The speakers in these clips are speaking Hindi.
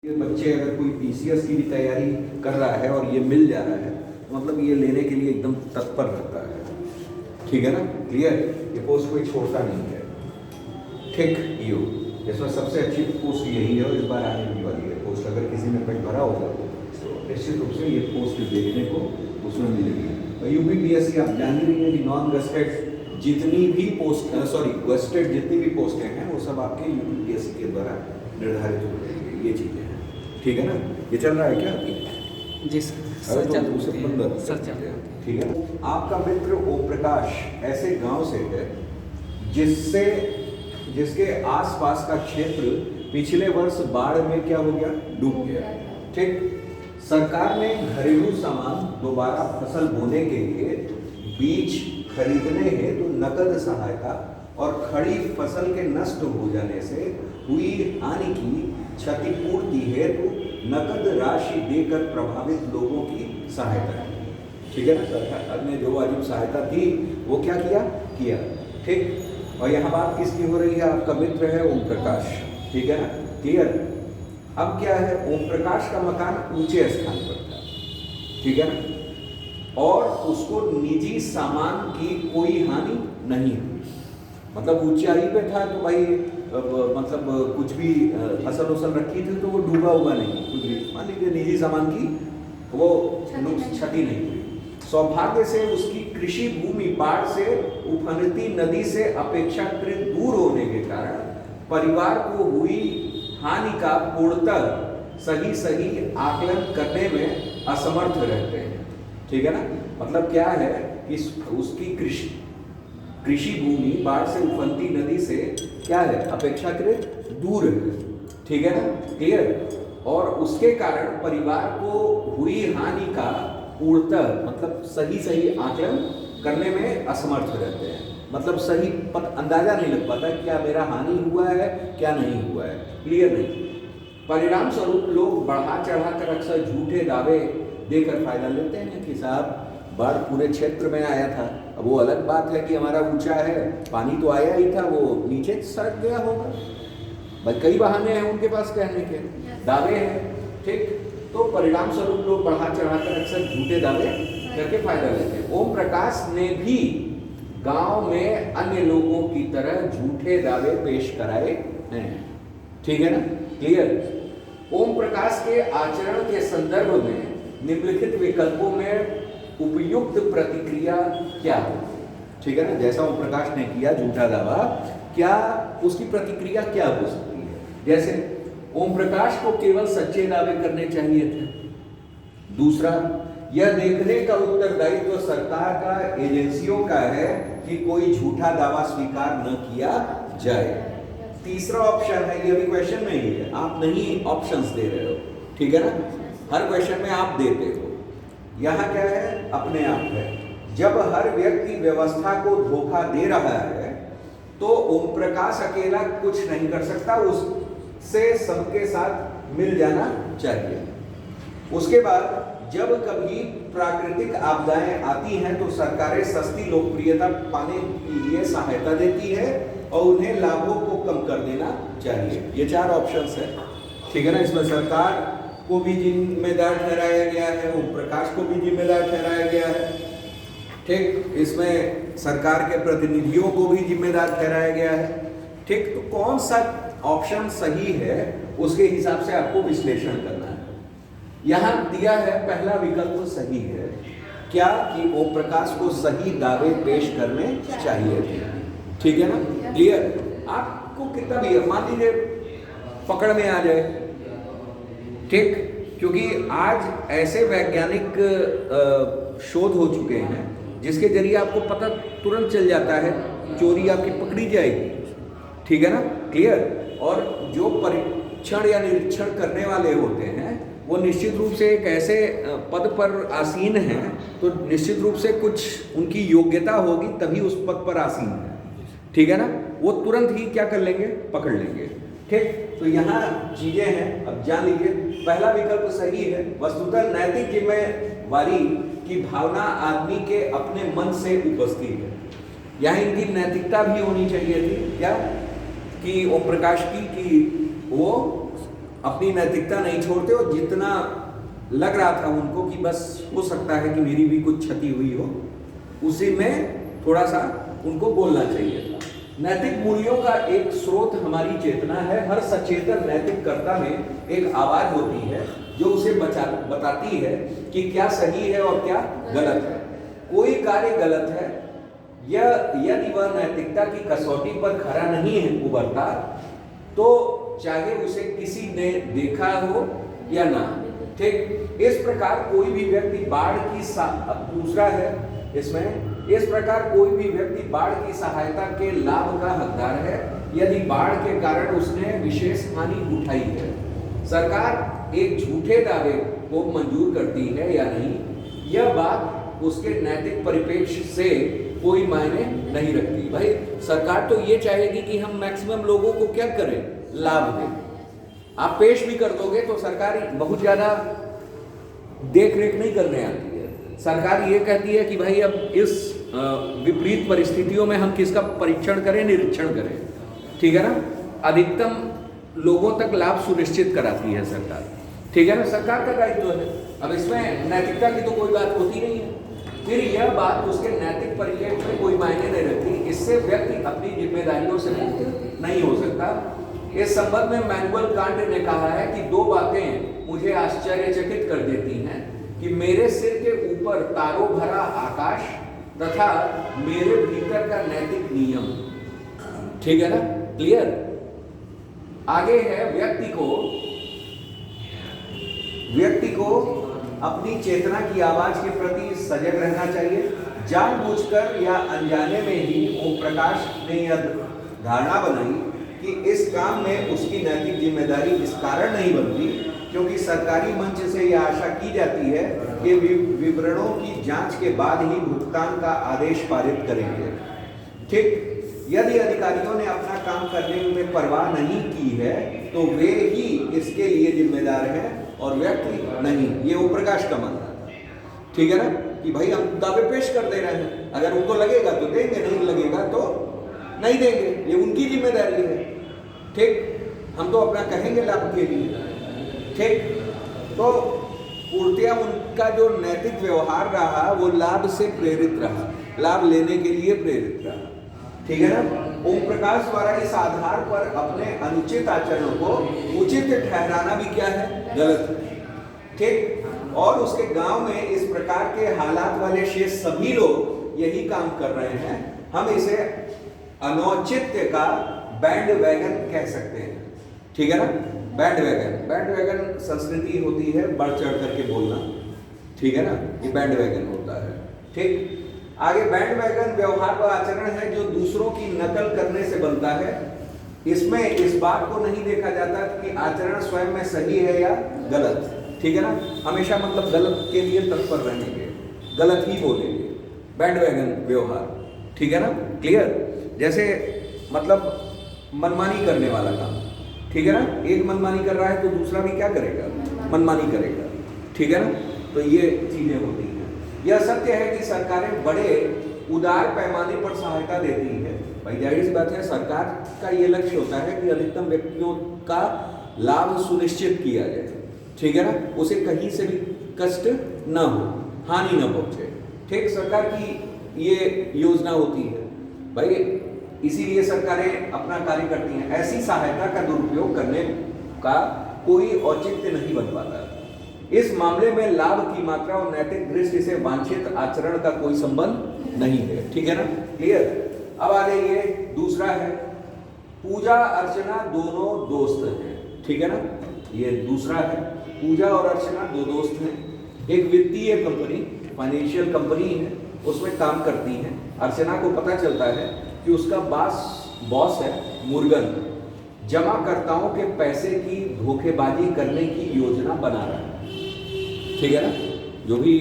ये बच्चे अगर कोई पीसीएस की भी तैयारी कर रहा है और ये मिल जा रहा है तो मतलब ये लेने के लिए एकदम तत्पर रहता है। ठीक है ना, क्लियर। ये पोस्ट कोई छोड़ता नहीं है। ठीक, यू इसमें सबसे अच्छी पोस्ट यही है और इस बार आने भी वाली है पोस्ट। अगर किसी में पेट भरा होगा तो निश्चित रूप से ये पोस्ट देखने को उसमें मिलेगी। और यूपीपीएससी आप जान ही रही है कि नॉन गेस्टेड जितनी भी पोस्ट गेस्टेड जितनी भी पोस्टें हैं वो सब आपके यूपीपीएससी के द्वारा निर्धारित हो रही है। ये चीज़ें हैं, ठीक है ना। ये चल रहा है क्या अभी? जी सर, तो उसे बंद सर चल। ठीक है। आपका मित्र ओम प्रकाश ऐसे गांव से है जिसके आसपास का क्षेत्र पिछले वर्ष बाढ़ में क्या हो गया, डूब गया। ठीक, सरकार ने घरेलू सामान दोबारा फसल बोने के लिए बीज खरीदने हेतु नकद सहायता और खड़ी फसल के नष्ट हो जाने से हुई हानि की क्षतिपूर्ति हेतु नकद राशि देकर प्रभावित लोगों की सहायता की। ठीक है ना, सरकार ने जो वाजिब सहायता थी वो क्या किया। ठीक, और यहाँ बात किसकी हो रही है? आपका मित्र है ओम प्रकाश, ठीक है ना, क्लियर। अब क्या है, ओम प्रकाश का मकान ऊंचे स्थान पर था, ठीक है ना, और उसको निजी सामान की कोई हानि नहीं हुई। मतलब ऊंचाई पे था तो भाई मतलब कुछ भी फसल उसल रखी थी तो वो डूबा हुआ नहीं, कुछ भी मान लीजिए निजी सामान की वो क्षति नहीं हुई। सौभाग्य से उसकी कृषि भूमि बाढ़ से उफनती नदी से अपेक्षाकृत दूर होने के कारण परिवार को हुई हानि का पूर्णतः सही आकलन करने में असमर्थ रहते हैं। ठीक है ना, मतलब क्या है कि उसकी कृषि भूमि बाढ़ से उफनती नदी से क्या है, अपेक्षाकृत दूर है। ठीक है ना, क्लियर। और उसके कारण परिवार को हुई हानि का पूर्णतः मतलब सही आकलन करने में असमर्थ रहते हैं। मतलब सही अंदाजा नहीं लग पाता क्या मेरा हानि हुआ है क्या नहीं हुआ है, क्लियर नहीं। परिणाम स्वरूप लोग बढ़ा चढ़ा कर अक्सर झूठे दावे देकर फायदा लेते हैं कि साहब बाढ़ पूरे क्षेत्र में आया था। अब वो अलग बात है कि हमारा ऊंचा है, पानी तो आया ही था, वो नीचे सरक गया होगा। भाई कई बहाने हैं उनके पास कहने के, दावे हैं। ठीक, तो परिणाम स्वरूप लोग बढ़ा चढ़ाकर अक्सर झूठे दावे करके फायदा लेते हैं। ओम प्रकाश ने भी गांव में अन्य लोगों की तरह झूठे दावे पेश कराए हैं। ठीक है ना, क्लियर। ओम प्रकाश के आचरण के संदर्भ में निम्नलिखित विकल्पों में उपयुक्त प्रतिक्रिया क्या हो? ठीक है ना, जैसा ओम प्रकाश ने किया झूठा दावा, क्या उसकी प्रतिक्रिया क्या हो सकती है? जैसे ओम प्रकाश को केवल सच्चे दावे करने चाहिए थे। दूसरा, यह देखने का उत्तरदायित्व सरकार का, एजेंसियों का है कि कोई झूठा दावा स्वीकार न किया जाए। तीसरा ऑप्शन है, ये भी क्वेश्चन में ही है, आप नहीं ऑप्शंस दे रहे हो, ठीक है ना, हर क्वेश्चन में आप देते हो। यहाँ क्या है, अपने आप है। जब हर व्यक्ति व्यवस्था को धोखा दे रहा है तो ओम प्रकाश अकेला कुछ नहीं कर सकता, उससे सबके साथ मिल जाना चाहिए। उसके बाद जब कभी प्राकृतिक आपदाएं आती हैं तो सरकारें सस्ती लोकप्रियता पाने के लिए सहायता देती है और उन्हें लाभों को कम कर देना चाहिए। ये चार ऑप्शंस है, ठीक है ना। इसमें सरकार को भी जिम्मेदार ठहराया गया है, ओम प्रकाश को भी जिम्मेदार ठहराया गया है। ठीक, इसमें सरकार के प्रतिनिधियों को भी जिम्मेदार ठहराया गया है। ठीक, तो कौन सा ऑप्शन सही है उसके हिसाब से आपको विश्लेषण करना है। यहां दिया है पहला विकल्प सही है, क्या कि ओम प्रकाश को सही दावे पेश करने चाहिए थे। ठीक है ना, क्लियर। आपको कितना भी मान लीजिए पकड़ में आ जाए, ठीक, क्योंकि आज ऐसे वैज्ञानिक शोध हो चुके हैं जिसके जरिए आपको पता तुरंत चल जाता है, चोरी आपकी पकड़ी जाएगी। ठीक है ना, क्लियर। और जो परीक्षण या निरीक्षण करने वाले होते हैं वो निश्चित रूप से एक ऐसे पद पर आसीन हैं तो निश्चित रूप से कुछ उनकी योग्यता होगी तभी उस पद पर आसीन है। ठीक है ना, वो तुरंत ही क्या कर लेंगे, पकड़ लेंगे। ठीक, तो यहाँ चीजें हैं, अब जान लीजिए। पहला विकल्प सही है। वस्तुतः नैतिक जिम्मेवारी की भावना आदमी के अपने मन से उपजती है। यहाँ इनकी नैतिकता भी होनी चाहिए थी, क्या कि ओम प्रकाश की, कि वो अपनी नैतिकता नहीं छोड़ते, और जितना लग रहा था उनको कि बस हो सकता है कि मेरी भी कुछ क्षति हुई हो, उसी में थोड़ा सा उनको बोलना चाहिए था। नैतिक मूल्यों का एक स्रोत हमारी चेतना है। हर सचेतन नैतिक कर्ता में एक आवाज होती है जो उसे बताती है कि क्या सही है और क्या गलत है। कोई कार्य गलत है या यदि वह नैतिकता की कसौटी पर खरा नहीं है उभरता, तो चाहे उसे किसी ने देखा हो या ना, ठीक। इस प्रकार कोई भी व्यक्ति बाढ़ की दूसरा है इसमें, इस प्रकार कोई भी व्यक्ति बाढ़ की सहायता के लाभ का हकदार है यदि बाढ़ के कारण उसने विशेष हानि उठाई है। सरकार एक झूठे दावे को मंजूर करती है या नहीं, यह बात उसके नैतिक परिप्रेक्ष्य से कोई मायने नहीं रखती। भाई सरकार तो ये चाहेगी कि हम मैक्सिमम लोगों को क्या करें, लाभ दें। आप पेश भी कर दोगे तो सरकार बहुत ज्यादा देख रेख नहीं करने आती है। सरकार ये कहती है कि भाई अब इस विपरीत परिस्थितियों में हम किसका परीक्षण करें, निरीक्षण करें, ठीक है ना। अधिकतम लोगों तक लाभ सुनिश्चित कराती है सरकार, ठीक है ना, सरकार का दायित्व है। अब इसमें नैतिकता की तो कोई बात होती नहीं है। फिर यह बात उसके नैतिक परिप्रेक्ष्य में कोई मायने नहीं रखती। इससे व्यक्ति अपनी जिम्मेदारियों से मुक्त नहीं हो सकता। इस संबंध में मैनुअल कांट ने कहा है कि दो बातें मुझे आश्चर्यचकित कर देती हैं कि मेरे सिर के ऊपर तारों भरा आकाश तथा मेरे भीतर का नैतिक नियम, ठीक है ना, क्लियर। आगे है व्यक्ति को अपनी चेतना की आवाज के प्रति सजग रहना चाहिए। जानबूझकर या अनजाने में ही ओम प्रकाश ने यह धारणा बनाई कि इस काम में उसकी नैतिक जिम्मेदारी इस कारण नहीं बनती क्योंकि सरकारी मंच से यह आशा की जाती है कि विवरणों की जांच के बाद ही भुगतान का आदेश पारित करेंगे, ठीक। यदि अधिकारियों ने अपना काम करने में परवाह नहीं की है तो वे ही इसके लिए जिम्मेदार हैं और व्यक्ति नहीं। ये ओम प्रकाश का मानना था, ठीक है ना, कि भाई हम दावे पेश कर दे रहे हैं, अगर उनको लगेगा तो देंगे, नहीं लगेगा तो नहीं देंगे, ये उनकी जिम्मेदारी है, ठीक। हम तो अपना कहेंगे लाभ के लिए, ठीक। तो पूर्णतया उनका जो नैतिक व्यवहार रहा वो लाभ से प्रेरित रहा, लाभ लेने के लिए प्रेरित रहा, ठीक है ना। ओम प्रकाश द्वारा इस आधार पर अपने अनुचित आचरण को उचित ठहराना भी क्या है, गलत है, ठीक। और उसके गांव में इस प्रकार के हालात वाले शेष सभी लोग यही काम कर रहे हैं। हम इसे अनौचित्य का बैंड वैगन कह सकते हैं, ठीक है ना। बैंड वैगन संस्कृति होती है बढ़ चढ़ करके बोलना, ठीक है ना, ये बैंड वैगन होता है, ठीक। आगे बैंड वैगन व्यवहार व आचरण है जो दूसरों की नकल करने से बनता है। इसमें इस बात को नहीं देखा जाता कि आचरण स्वयं में सही है या गलत, ठीक है ना। हमेशा मतलब गलत के लिए तत्पर रहेंगे, गलत ही बोलेंगे, बैंड वैगन व्यवहार, ठीक है ना, क्लियर। जैसे मतलब मनमानी करने वाला काम, ठीक है ना, एक मनमानी कर रहा है तो दूसरा भी क्या करेगा, मनमानी करेगा, ठीक है ना। तो ये चीजें होती हैं। यह सत्य है कि सरकारें बड़े उदार पैमाने पर सहायता देती है। भाई जाहिर सी बात है, सरकार का ये लक्ष्य होता है कि अधिकतम व्यक्तियों का लाभ सुनिश्चित किया जाए, ठीक है ना, उसे कहीं से भी कष्ट न हो, हानि न पहुंचे, ठीक। सरकार की ये योजना होती है भाई, इसीलिए सरकारें अपना कार्य करती हैं। ऐसी सहायता का दुरुपयोग करने का कोई औचित्य नहीं बन पाता। इस मामले में लाभ की मात्रा और नैतिक दृष्टि से वांछित आचरण का कोई संबंध नहीं है, ठीक है ना, क्लियर। अब आ जाइए, दूसरा है पूजा अर्चना दोनों दोस्त हैं, ठीक है ना। ये दूसरा है, पूजा और अर्चना दो दोस्त हैं। एक वित्तीय कंपनी, फाइनेंशियल कंपनी है, उसमें काम करती है। अर्चना को पता चलता है कि उसका बॉस है मुर्गन, जमाकर्ताओं के पैसे की धोखेबाजी करने की योजना बना रहा है, ठीक है ना। जो भी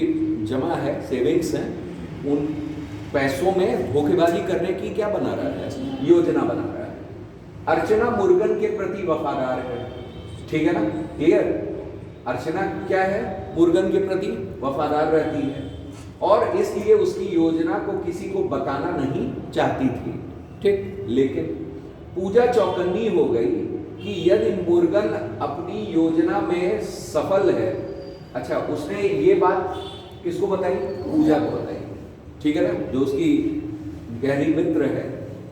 जमा है, सेविंग्स हैं, उन पैसों में धोखेबाजी करने की क्या बना रहा है, योजना बना रहा है। अर्चना मुर्गन के प्रति वफादार है, ठीक है ना, क्लियर। अर्चना क्या है, मुर्गन के प्रति वफादार रहती है और इसलिए उसकी योजना को किसी को बताना नहीं चाहती थी, ठीक। लेकिन पूजा चौकन्नी हो गई कि यदि मुर्गन अपनी योजना में सफल है। अच्छा, उसने ये बात किसको बताई? पूजा को बताई, ठीक है ना, जो उसकी गहरी मित्र है।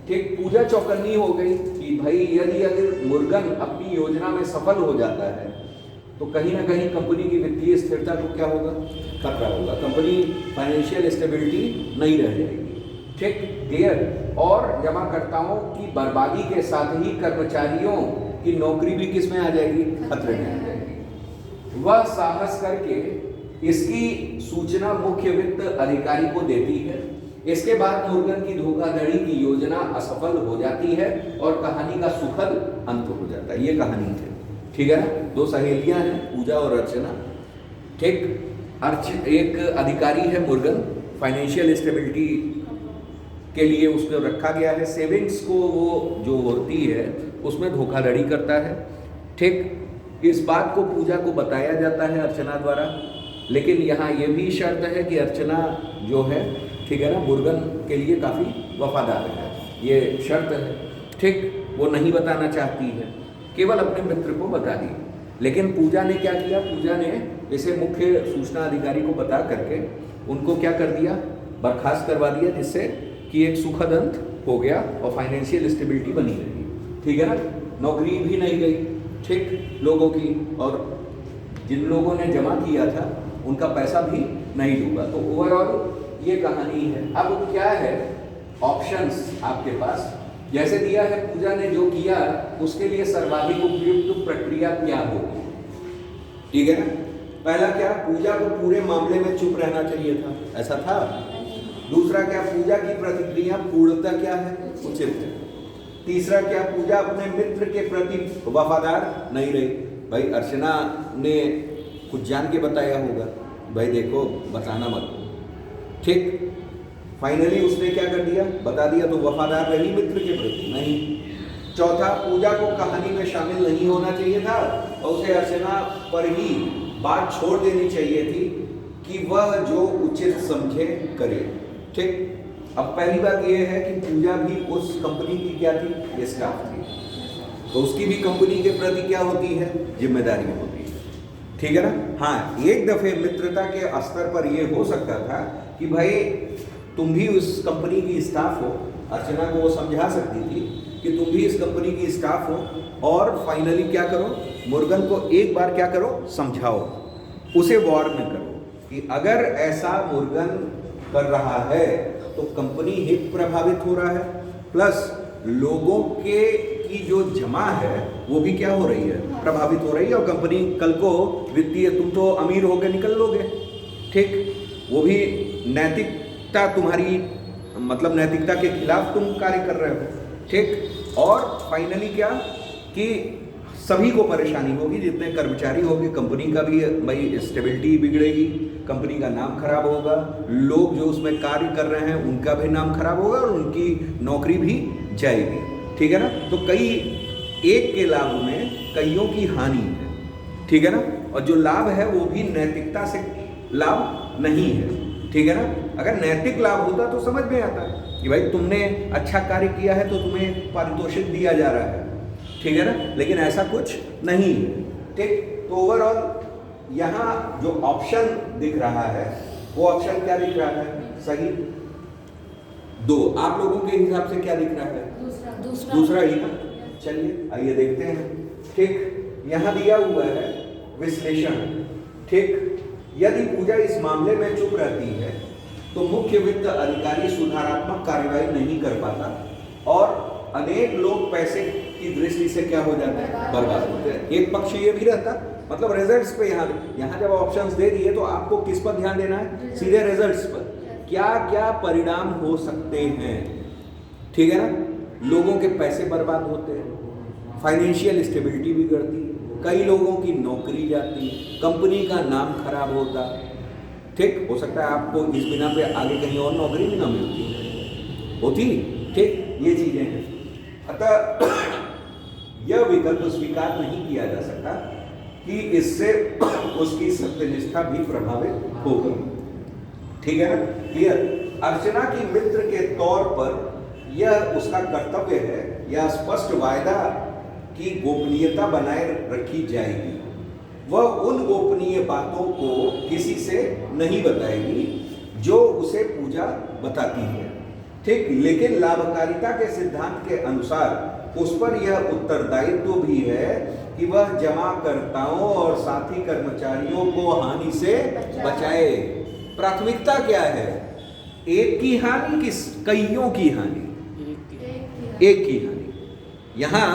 ठीक, पूजा चौकन्नी हो गई कि भाई यदि अगर मुर्गन अपनी योजना में सफल हो जाता है तो कहीं ना कहीं कंपनी की वित्तीय स्थिरता को क्या होगा? खतरा होगा, कंपनी फाइनेंशियल स्टेबिलिटी नहीं रह जाएगी। ठीक, क्लियर। और जमाकर्ताओं की बर्बादी के साथ ही कर्मचारियों की नौकरी भी किस में आ जाएगी? खतरे में आ जाएगी। वह साहस करके इसकी सूचना मुख्य वित्त अधिकारी को देती है। इसके बाद मुर्गन की धोखाधड़ी की योजना असफल हो जाती है और कहानी का सुखद अंत हो जाता है। ये कहानी है, ठीक है ना। दो सहेलियां हैं, पूजा और अर्चना। ठीक, एक अधिकारी है मुर्गन, फाइनेंशियल स्टेबिलिटी के लिए उसको रखा गया है। सेविंग्स को वो जो होती है उसमें धोखाधड़ी करता है। ठीक, इस बात को पूजा को बताया जाता है अर्चना द्वारा, लेकिन यहाँ ये भी शर्त है कि अर्चना जो है, ठीक है ना, मुर्गन के लिए काफ़ी वफादार है, ये शर्त है। ठीक, वो नहीं बताना चाहती है, केवल अपने मित्र को बता दी। लेकिन पूजा ने क्या किया? पूजा ने इसे मुख्य सूचना अधिकारी को बता करके उनको क्या कर दिया? बर्खास्त करवा दिया, जिससे कि एक सुखद अंत हो गया और फाइनेंशियल स्टेबिलिटी बनी रही, ठीक है ना। नौकरी भी नहीं गई, ठीक, लोगों की, और जिन लोगों ने जमा किया था उनका पैसा भी नहीं डूबा। तो ओवरऑल ये कहानी है। अब क्या है ऑप्शंस आपके पास? जैसे दिया है पूजा ने जो किया उसके लिए सर्वाधिक उपयुक्त प्रक्रिया क्या होगी, ठीक है ना। पहला क्या? पूजा को पूरे मामले में चुप रहना चाहिए था, ऐसा था। दूसरा क्या? पूजा की प्रतिक्रिया पूर्णतः क्या है? उचित है। तीसरा क्या? पूजा अपने मित्र के प्रति वफादार नहीं रही। भाई अर्चना ने कुछ जान के बताया होगा, भाई देखो बताना मत, ठीक। फाइनली उसने क्या कर दिया? बता दिया, तो वफादार रही मित्र के प्रति? नहीं। चौथा, पूजा को कहानी में शामिल नहीं होना चाहिए था और उसे अर्चना पर ही बात छोड़ देनी चाहिए थी कि वह जो उचित समझे करे, ठीक। अब पहली बात यह है कि पूजा भी उस कंपनी की क्या थी? स्टाफ थी, तो उसकी भी कंपनी के प्रति क्या होती है? जिम्मेदारी होती है, ठीक है ना। हाँ, एक दफे मित्रता के स्तर पर यह हो सकता था कि भाई तुम भी उस कंपनी की स्टाफ हो। अर्चना को वो समझा सकती थी कि तुम भी इस कंपनी की स्टाफ हो, और फाइनली क्या करो? मुर्गन को एक बार क्या करो? समझाओ, उसे वार्न करो कि अगर ऐसा मुर्गन कर रहा है तो कंपनी हित प्रभावित हो रहा है, प्लस लोगों के की जो जमा है वो भी क्या हो रही है? प्रभावित हो रही है, और कंपनी कल को वित्तीय, तुम तो अमीर होकर निकल लोगे, ठीक। वो भी नैतिकता तुम्हारी, मतलब नैतिकता के खिलाफ तुम कार्य कर रहे हो, ठीक। और फाइनली क्या कि सभी को परेशानी होगी, जितने कर्मचारी होंगे, कंपनी का भी भाई स्टेबिलिटी बिगड़ेगी, कंपनी का नाम खराब होगा, लोग जो उसमें कार्य कर रहे हैं उनका भी नाम खराब होगा और उनकी नौकरी भी जाएगी, ठीक है ना। तो कई एक के लाभ में कईयों की हानि है, ठीक है ना। और जो लाभ है वो भी नैतिकता से लाभ नहीं है, ठीक है ना। अगर नैतिक लाभ होता तो समझ में आता कि भाई तुमने अच्छा कार्य किया है तो तुम्हें पारितोषिक दिया जा रहा है, ठीक है ना। लेकिन ऐसा कुछ नहीं है, ठीक। तो ओवरऑल यहाँ जो ऑप्शन दिख रहा है वो ऑप्शन क्या दिख रहा है? सही दो। आप लोगों के हिसाब से क्या दिख रहा है? दूसरा ही ना। चलिए आइए देखते हैं, ठीक। यहाँ दिया हुआ है विश्लेषण, ठीक। यदि पूजा इस मामले में चुप रहती है तो मुख्य वित्त अधिकारी सुधारात्मक कार्रवाई नहीं कर पाता और अनेक लोग पैसे की दृष्टि से क्या हो जाते हैं? बर्बाद होते हैं। एक पक्ष ये भी रहता, मतलब रिजल्ट्स पे यहाँ जब ऑप्शंस दे दिए तो आपको किस पर ध्यान देना है? सीधे रिजल्ट्स पर, क्या क्या परिणाम हो सकते हैं, ठीक है ना। लोगों के पैसे बर्बाद होते हैं, फाइनेंशियल स्टेबिलिटी बिगड़ती है, कई लोगों की नौकरी जाती है, कंपनी का नाम खराब होता, ठीक। हो सकता है आपको इस बिना पे आगे कहीं और नौकरी भी ना मिलती होती, ठीक। ये चीजें हैं। अतः यह विकल्प स्वीकार नहीं किया जा सकता कि इससे उसकी सत्यनिष्ठा भी प्रभावित होगी, ठीक है ना। क्लियर। अर्चना की मित्र के तौर पर यह उसका कर्तव्य है, यह स्पष्ट वायदा की गोपनीयता बनाए रखी जाएगी। वह उन गोपनीय बातों को किसी से नहीं बताएगी जो उसे पूजा बताती है, ठीक। लेकिन लाभकारिता के सिद्धांत के अनुसार उस पर यह उत्तरदायित्व भी है कि वह जमाकर्ताओं और साथी कर्मचारियों को हानि से बचाए। प्राथमिकता क्या है? एक की हानि कि कईयों की हानि? एक की हानि। यहां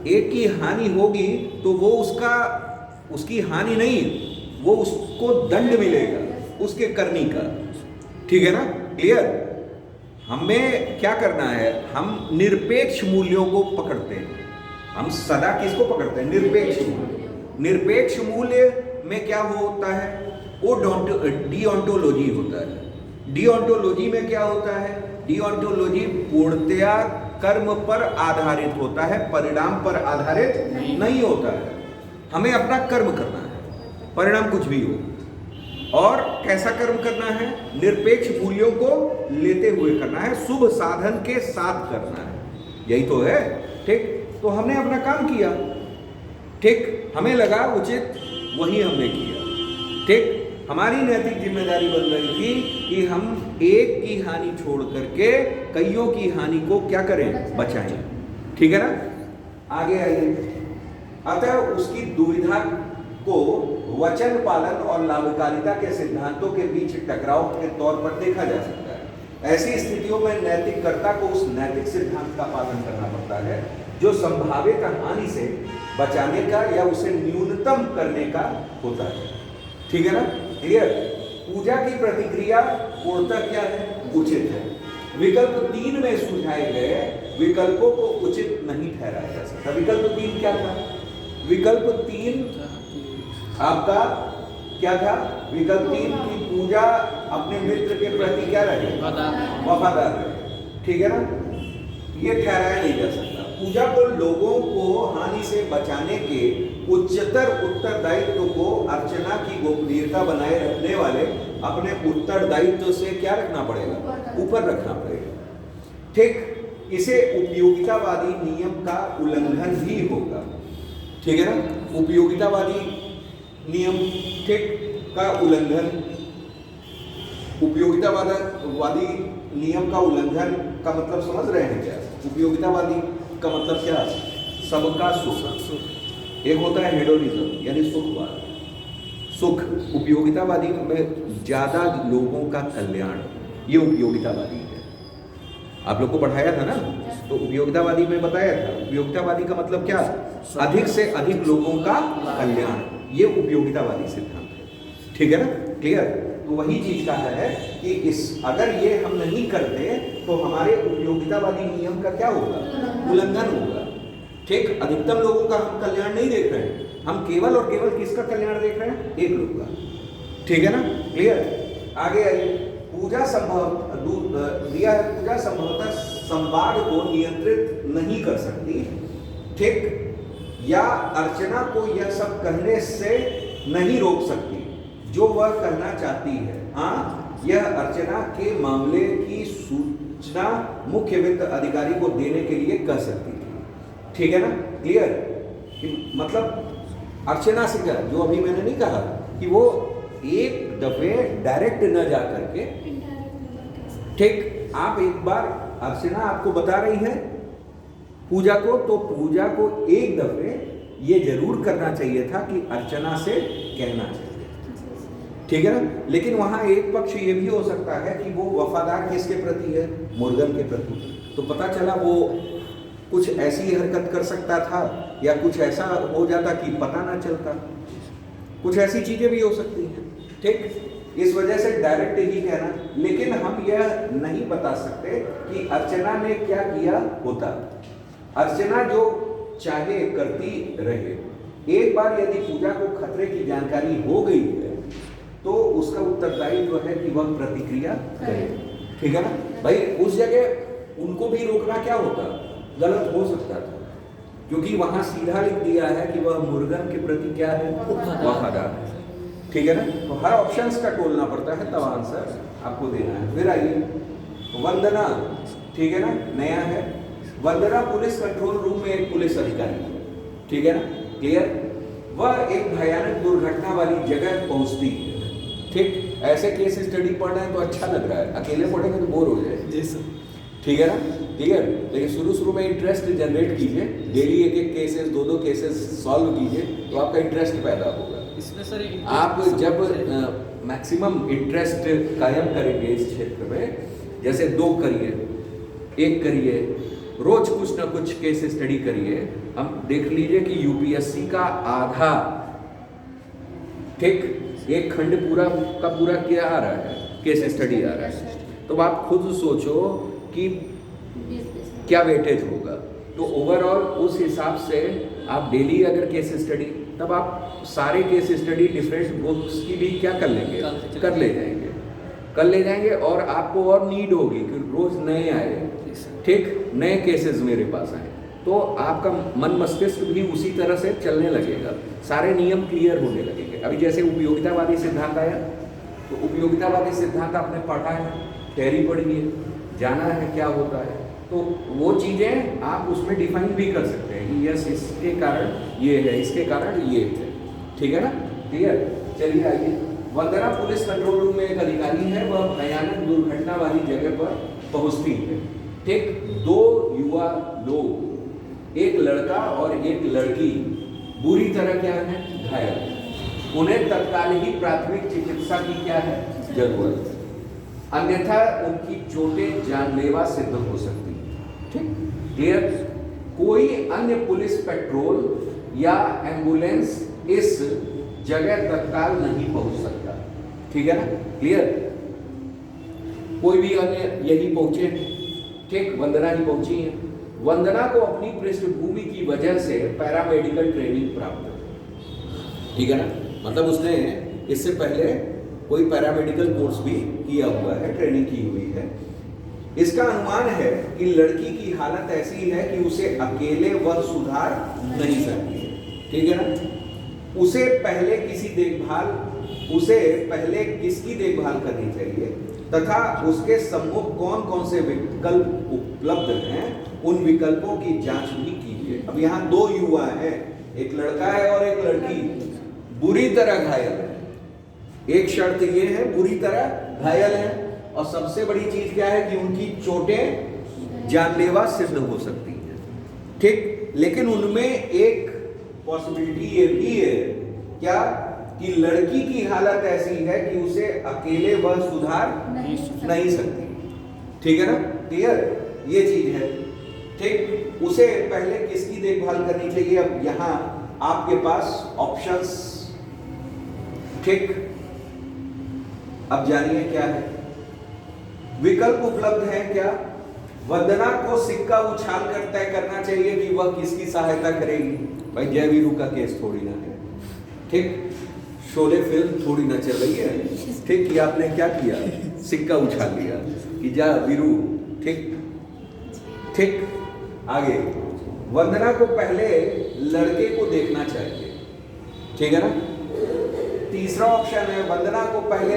एक की हानि होगी तो वो उसकी हानि नहीं, वो उसको दंड मिलेगा उसके करनी का, ठीक है ना? क्लियर? हमें क्या करना है? हम निरपेक्ष मूल्यों को पकड़ते हैं। हम सदा किसको पकड़ते हैं? निरपेक्ष मूल्य। निरपेक्ष मूल्य में क्या होता है? वो डिओंटोलॉजी होता है। डिओंटोलॉजी में क्या होता है? डिओंटोलॉजी पूर्णतया कर्म पर आधारित होता है, परिणाम पर आधारित नहीं होता है। हमें अपना कर्म करना है, परिणाम कुछ भी हो। और कैसा कर्म करना है? निरपेक्ष मूल्यों को लेते हुए करना है, शुभ साधन के साथ करना है। यही तो है, ठीक। तो हमने अपना काम किया, ठीक, हमें लगा उचित, वही हमने किया, ठीक। हमारी नैतिक जिम्मेदारी बन रही थी कि हम एक की हानि छोड़ करके कईयों की हानि को क्या करें? बचाएं, ठीक है ना? आगे आइए। अतः उसकी दुविधा को वचन पालन और लाभकारिता के सिद्धांतों के बीच टकराव के तौर पर देखा जा सकता है। ऐसी स्थितियों में नैतिक कर्ता को उस नैतिक सिद्धांत का पालन करना पड़ता है जो संभावित हानि से बचाने का या उसे न्यूनतम करने का होता है, ठीक है ना? क्लियर? पूजा की प्रतिक्रिया पूर्णतः क्या है? उचित है। विकल्प 3 में सुझाए गए विकल्पों को उचित नहीं ठहराया जा सकता। विकल्प 3 क्या था? विकल्प 3 आपका क्या था? विकल्प 3 की पूजा अपने मित्र के प्रति क्या रहे? वफादार रहे, ठीक है ना? ये ठहराया नहीं जा सकता। पूजा को लोगों को हानि से बचाने के उच्चतर उत्तरदायित्व को अर्चना की गोपनीयता बनाए रखने वाले अपने उत्तरदायित्व से क्या रखना पड़ेगा? ऊपर रखना पड़ेगा, ठीक। इसे उपयोगितावादी नियम का उल्लंघन भी होगा, ठीक है ना? उपयोगितावादी नियम, ठीक, का उल्लंघन। उपयोगितावादी नियम का उल्लंघन का मतलब समझ रहे हैं क्या? उपयोगितावादी का मतलब क्या? सबका सुख। एक होता है हेडोनिज्म यानी सुखवाद, सुख। उपयोगितावादी में ज्यादा लोगों का कल्याण, ये उपयोगितावादी है। आप लोग को पढ़ाया था ना, तो उपयोगितावादी में बताया था। उपयोगितावादी का मतलब क्या? अधिक से अधिक लोगों का कल्याण, ये उपयोगितावादी सिद्धांत है, ठीक है ना? क्लियर? तो वही चीज कहा है कि अगर ये हम नहीं करते तो हमारे उपयोगितावादी नियम का क्या होगा? उल्लंघन होगा, ठीक। अधिकतम लोगों का हम कल्याण नहीं देख रहे हैं, हम केवल और केवल किसका कल्याण देख रहे हैं? एक लोग का, ठीक है ना? क्लियर? आगे आइए। पूजा दिया है, पूजा संभवतः संवाद को नियंत्रित नहीं कर सकती, ठीक, या अर्चना को यह सब कहने से नहीं रोक सकती जो वह कहना चाहती है। हाँ, यह अर्चना के मामले की सूचना मुख्य वित्त अधिकारी को देने के लिए कह सकती थी, ठीक है ना? क्लियर? कि मतलब अर्चना से क्या, जो अभी मैंने नहीं कहा कि वो एक दफे डायरेक्ट न जा करके, ठीक, आप एक बार अर्चना आपको बता रही है पूजा को, तो पूजा को एक दफे ये जरूर करना चाहिए था कि अर्चना से कहना चाहिए, ठीक है ना? लेकिन वहां एक पक्ष ये भी हो सकता है कि वो वफादार किसके प्रति है? मुर्गन के प्रति। तो पता चला वो कुछ ऐसी हरकत कर सकता था या कुछ ऐसा हो जाता कि पता ना चलता, कुछ ऐसी चीजें भी हो सकती हैं, ठीक। इस वजह से डायरेक्ट ही कहना, लेकिन हम यह नहीं बता सकते कि अर्चना ने क्या किया होता। अर्चना जो चाहे करती रहे। एक बार यदि पूजा को खतरे की जानकारी हो गई है तो उसका उत्तरदायित्व है कि वह प्रतिक्रिया करे, ठीक है ना? भाई उस जगह उनको भी रोकना क्या होता? गलत हो सकता था, क्योंकि वहां सीधा लिख दिया है कि वह मुर्गन के प्रति क्या है? वफादार है, ठीक है ना? तो हर ऑप्शंस का टोलना पड़ता है, तब आंसर आपको देना है। फिर आइए वंदना, ठीक है ना? नया है। वंदना पुलिस कंट्रोल रूम में एक पुलिस अधिकारी है, ठीक है ना, क्लियर। वह एक भयानक दुर्घटना वाली जगह पहुंचती है। ठीक, ऐसे केस स्टडी पढ़ना है तो अच्छा लग रहा है, अकेले पढ़ेंगे तो बोर हो जाए। जी सर। ठीक है ना, क्लियर। लेकिन शुरू में इंटरेस्ट जनरेट कीजिए, डेली एक एक केसेस, दो केसेस सॉल्व कीजिए, तो आपका इंटरेस्ट पैदा होगा। इसमें सर आप जब मैक्सिमम इंटरेस्ट कायम करेंगे इस क्षेत्र में, जैसे 2 करिए, 1 करिए, रोज कुछ ना कुछ केस स्टडी करिए। हम देख लीजिए कि यूपीएससी का आधा, ठीक, एक खंड पूरा का पूरा क्या आ रहा है, केस स्टडी आ रहा है। तो आप खुद सोचो कि क्या वेटेज होगा। तो ओवरऑल उस हिसाब से आप डेली अगर केस स्टडी, तब आप सारे केस स्टडी डिफरेंट बुक्स की भी क्या कर लेंगे, कर ले जाएंगे और आपको और नीड होगी कि रोज नए आए, ठीक, नए केसेस मेरे पास आए, तो आपका मन मस्तिष्क भी उसी तरह से चलने लगेगा, सारे नियम क्लियर होने लगेंगे। अभी जैसे उपयोगितावादी सिद्धांत आया, तो उपयोगितावादी सिद्धांत आपने पढ़ा है, थ्योरी पढ़ी है, जाना है क्या होता है, तो वो चीज़ें आप उसमें डिफाइन भी कर सकते हैं कि यस इसके कारण ये है, इसके कारण ये है, ठीक है ना, क्लियर। चलिए आइए, वंदना पुलिस कंट्रोल रूम में एक अधिकारी है, वह भयानक दुर्घटना वाली जगह पर पहुंचती है। ठीक, 2 युवा लोग, एक लड़का और एक लड़की बुरी तरह क्या है, घायल। उन्हें तत्काल ही प्राथमिक चिकित्सा की क्या है, जरूरत है, अन्यथा उनकी चोटें जानलेवा सिद्ध हो सकती है। ठीक, क्लियर। कोई अन्य पुलिस पेट्रोल या एम्बुलेंस इस जगह तत्काल नहीं पहुंच सकता, ठीक है ना, क्लियर। कोई भी अन्य यही पहुंचे, ठीक, वंदना ही पहुंची है। वंदना को अपनी पृष्ठभूमि की वजह से पैरामेडिकल ट्रेनिंग प्राप्त है, ठीक है ना, मतलब उसने इससे पहले कोई पैरामेडिकल कोर्स भी किया हुआ है, ट्रेनिंग की हुई है। इसका अनुमान है कि लड़की की हालत ऐसी है कि उसे अकेले वह सुधार नहीं सकती है, ठीक है ना। उसे पहले किसकी देखभाल करनी चाहिए तथा उसके सम्मुख कौन कौन से विकल्प उपलब्ध हैं, उन विकल्पों की जांच भी कीजिए। अब यहाँ 2 युवा हैं, एक लड़का है और एक लड़की, बुरी तरह घायल है। एक शर्त ये है, बुरी तरह घायल है, और सबसे बड़ी चीज क्या है कि उनकी चोटें जानलेवा सिद्ध हो सकती हैं, ठीक। लेकिन उनमें एक पॉसिबिलिटी ये भी है क्या, कि लड़की की हालत ऐसी है कि उसे अकेले वह सुधार नहीं सकती, ठीक है ना, क्लियर, ये चीज है, ठीक। उसे पहले किसकी देखभाल करनी चाहिए, अब यहां आपके पास ऑप्शंस, ठीक। अब जानिए क्या है, विकल्प उपलब्ध है क्या। वंदना को सिक्का उछाल कर तय करना चाहिए कि वह किसकी सहायता करेगी। भाई जय वीरू का केस थोड़ी ना है, ठीक, शोले फिल्म थोड़ी ना चल रही है, ठीक, कि आपने क्या किया, सिक्का उछाल लिया कि जा वीरू, ठीक, ठीक। आगे, वंदना को पहले लड़के को देखना चाहिए, ठीक है ना। तीसरा ऑप्शन है, वंदना को पहले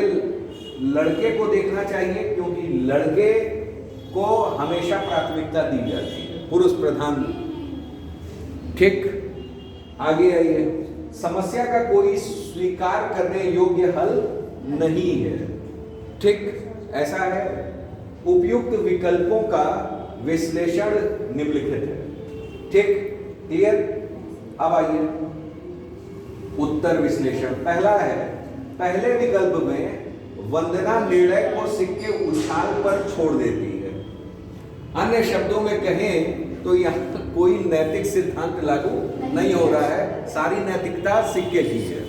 लड़के को देखना चाहिए, क्योंकि लड़के को हमेशा प्राथमिकता दी जाती है, पुरुष प्रधान, ठीक। आगे आइए, समस्या का कोई स्वीकार करने योग्य हल नहीं है, ठीक, ऐसा है। उपयुक्त विकल्पों का विश्लेषण निम्नलिखित है, ठीक, क्लियर। अब आइए उत्तर विश्लेषण। पहला है, पहले विकल्प में वंदना निर्णय को सिक्के उछाल पर छोड़ देती है। अन्य शब्दों में कहें तो यहाँ कोई नैतिक सिद्धांत लागू नहीं हो रहा है, सारी नैतिकता सिक्के की है,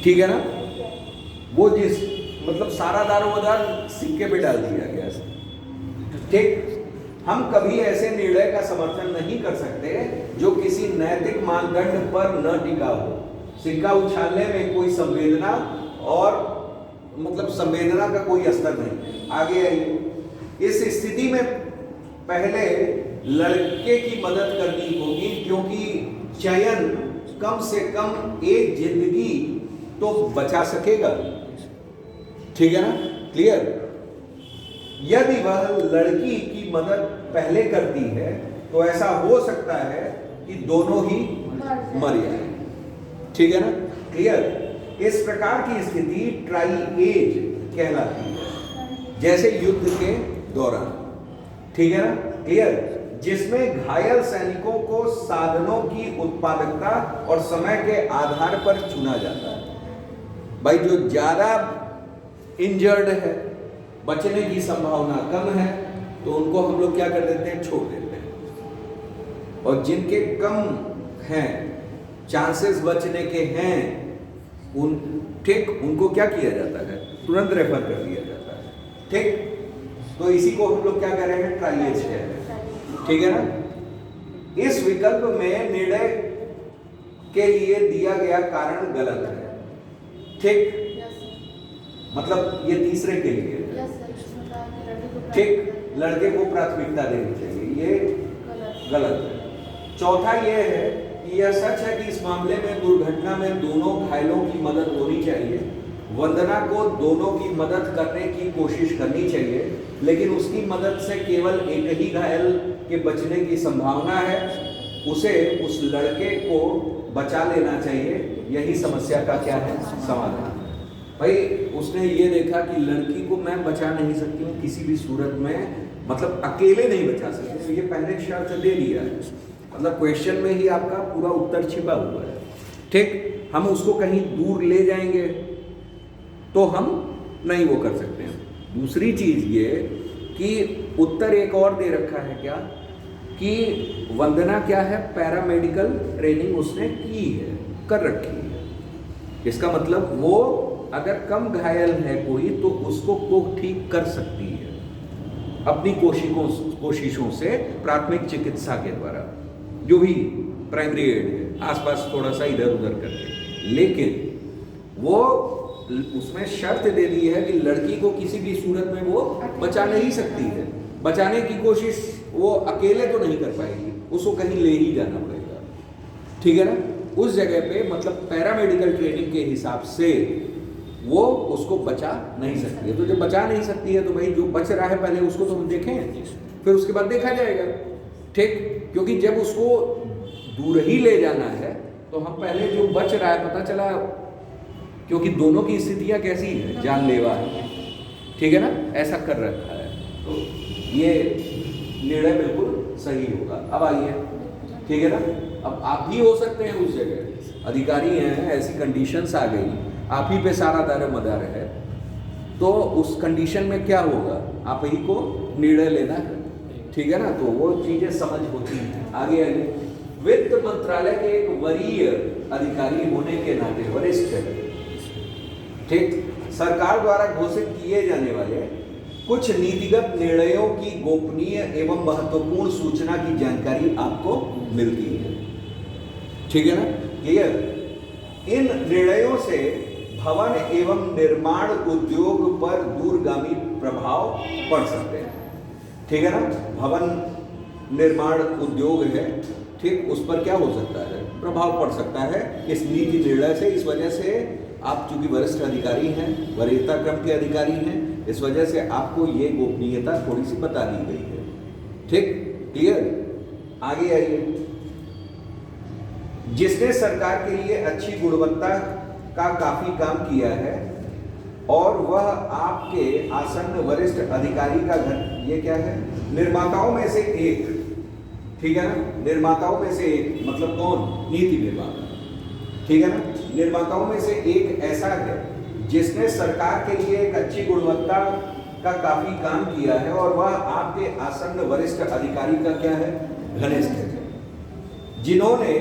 ठीक है ना। वो जिस मतलब सारा दारोमदार सिक्के पे डाल दिया गया, ठीक। हम कभी ऐसे निर्णय का समर्थन नहीं कर सकते जो किसी नैतिक मानदंड पर न टिका हो। सिक्का उछालने में कोई संवेदना और मतलब संवेदना का कोई स्तर नहीं। आगे आइए, इस स्थिति में पहले लड़के की मदद करनी होगी, क्योंकि चयन कम से कम एक जिंदगी तो बचा सकेगा, ठीक है ना, क्लियर। यदि वह लड़की की मदद पहले करती है तो ऐसा हो सकता है कि दोनों ही मर जाए। ठीक है ना, क्लियर। इस प्रकार की स्थिति ट्राई-एज कहलाती है, जैसे युद्ध के दौरान। ठीक है ना, क्लियर। जिसमें घायल सैनिकों को साधनों की उत्पादकता और समय के आधार पर चुना जाता है। भाई जो ज्यादा इंजर्ड है, बचने की संभावना कम है, तो उनको हम लोग क्या कर देते हैं, छोड़ देते हैं। और जिनके कम हैं, चांसेस बचने के हैं, ठीक उनको क्या किया जाता है, तुरंत रेफर कर दिया जाता है। ठीक, तो इसी को हम लोग क्या कह रहे हैं, ट्राई-एज कह रहे हैं। ठीक है ना। इस विकल्प में निर्णय के लिए दिया गया कारण गलत है। ठीक, मतलब ये तीसरे के लिए है। ठीक, लड़के को प्राथमिकता देनी चाहिए, ये गलत है। चौथा ये है कि यह सच है कि इस मामले में दुर्घटना में दोनों घायलों की मदद होनी चाहिए। वंदना को दोनों की मदद करने की कोशिश करनी चाहिए, लेकिन उसकी मदद से केवल एक ही घायल के बचने की संभावना है। उसे उस लड़के को बचा लेना चाहिए। यही समस्या का क्या है, समाधान। भाई उसने ये देखा कि लड़की को मैं बचा नहीं सकती हूँ किसी भी सूरत में, मतलब अकेले नहीं बचा सकती, तो ये पहले शर्त दे दिया है। मतलब क्वेश्चन में ही आपका पूरा उत्तर छिपा हुआ है। ठीक, हम उसको कहीं दूर ले जाएंगे तो हम नहीं वो कर सकते हैं। दूसरी चीज ये कि उत्तर एक और दे रखा है क्या, कि वंदना क्या है, पैरामेडिकल ट्रेनिंग उसने की है, कर रखी है। इसका मतलब वो अगर कम घायल है कोई, तो उसको वो ठीक कर सकती है अपनी कोशिशों से, प्राथमिक चिकित्सा के द्वारा, जो भी प्राइमरी एड है, आसपास थोड़ा सा इधर उधर करके। लेकिन वो उसमें शर्त दे दी है कि लड़की को किसी भी सूरत में वो बचा नहीं सकती है। बचाने की कोशिश वो अकेले तो नहीं कर पाएगी, उसको कहीं ले ही जाना पड़ेगा। ठीक है ना, उस जगह पे मतलब पैरामेडिकल ट्रेनिंग के हिसाब से वो उसको बचा नहीं सकती है। तो जब बचा नहीं सकती है तो भाई जो बच रहा है पहले उसको तो हम देखें, फिर उसके बाद देखा जाएगा। ठीक, क्योंकि जब उसको दूर ही ले जाना है तो हम पहले जो बच रहा है, पता चला, क्योंकि दोनों की स्थितियां कैसी है, जानलेवा है। ठीक है ना, ऐसा कर रखा है, तो ये निर्णय बिल्कुल सही होगा। अब आइए, ठीक है ना, अब आप भी हो सकते हैं उस जगह, अधिकारी हैं, ऐसी कंडीशंस आ गई, आप ही पे सारा दारो मदार है, तो उस कंडीशन में क्या होगा, आप ही को निर्णय लेना है। ठीक है ना, तो वो चीजें समझ होती हैं। आगे आइए, वित्त मंत्रालय के एक वरीय अधिकारी होने के नाते, वरिष्ठ, ठीक, सरकार द्वारा घोषित किए जाने वाले कुछ नीतिगत निर्णयों की गोपनीय एवं महत्वपूर्ण सूचना की जानकारी आपको मिलती है। ठीक है ना, क्लियर। इन निर्णयों से भवन एवं निर्माण उद्योग पर दूरगामी प्रभाव पड़ सकते हैं। ठीक है ना, भवन निर्माण उद्योग है, ठीक, उस पर क्या हो सकता है, प्रभाव पड़ सकता है इस नीति निर्णय से। इस वजह से आप चूंकि वरिष्ठ अधिकारी हैं, वरीयता क्रम के अधिकारी हैं, इस वजह से आपको ये गोपनीयता थोड़ी सी बता दी गई है। ठीक, क्लियर। आगे आइए, जिसने सरकार के लिए अच्छी गुणवत्ता का काफी काम किया है और वह आपके आसन्न वरिष्ठ अधिकारी का घर, ये क्या है, निर्माताओं में से एक। ठीक है ना, निर्माताओं में से एक मतलब कौन, नीति निर्माता। ठीक है ना, निर्माताओं में से एक ऐसा है जिसने सरकार के लिए एक अच्छी गुणवत्ता का काफी काम किया है और वह आपके आसन्न वरिष्ठ अधिकारी का क्या है, घनिष्ठ है, जिन्होंने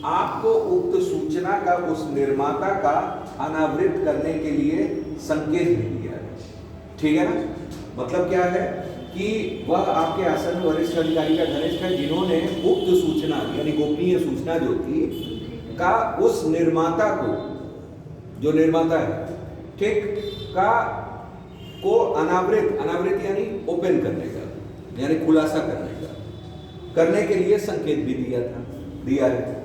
आपको उक्त सूचना का उस निर्माता का अनावृत करने के लिए संकेत भी दिया है। ठीक है ना, मतलब क्या है कि वह आपके आसन्न वरिष्ठ अधिकारी का घनिष्ठ है, जिन्होंने उक्त सूचना यानी गोपनीय सूचना जो थी का उस निर्माता को, जो निर्माता है, ठीक, का को अनावृत यानी ओपन करने का, यानी खुलासा करने के लिए संकेत भी दिया है।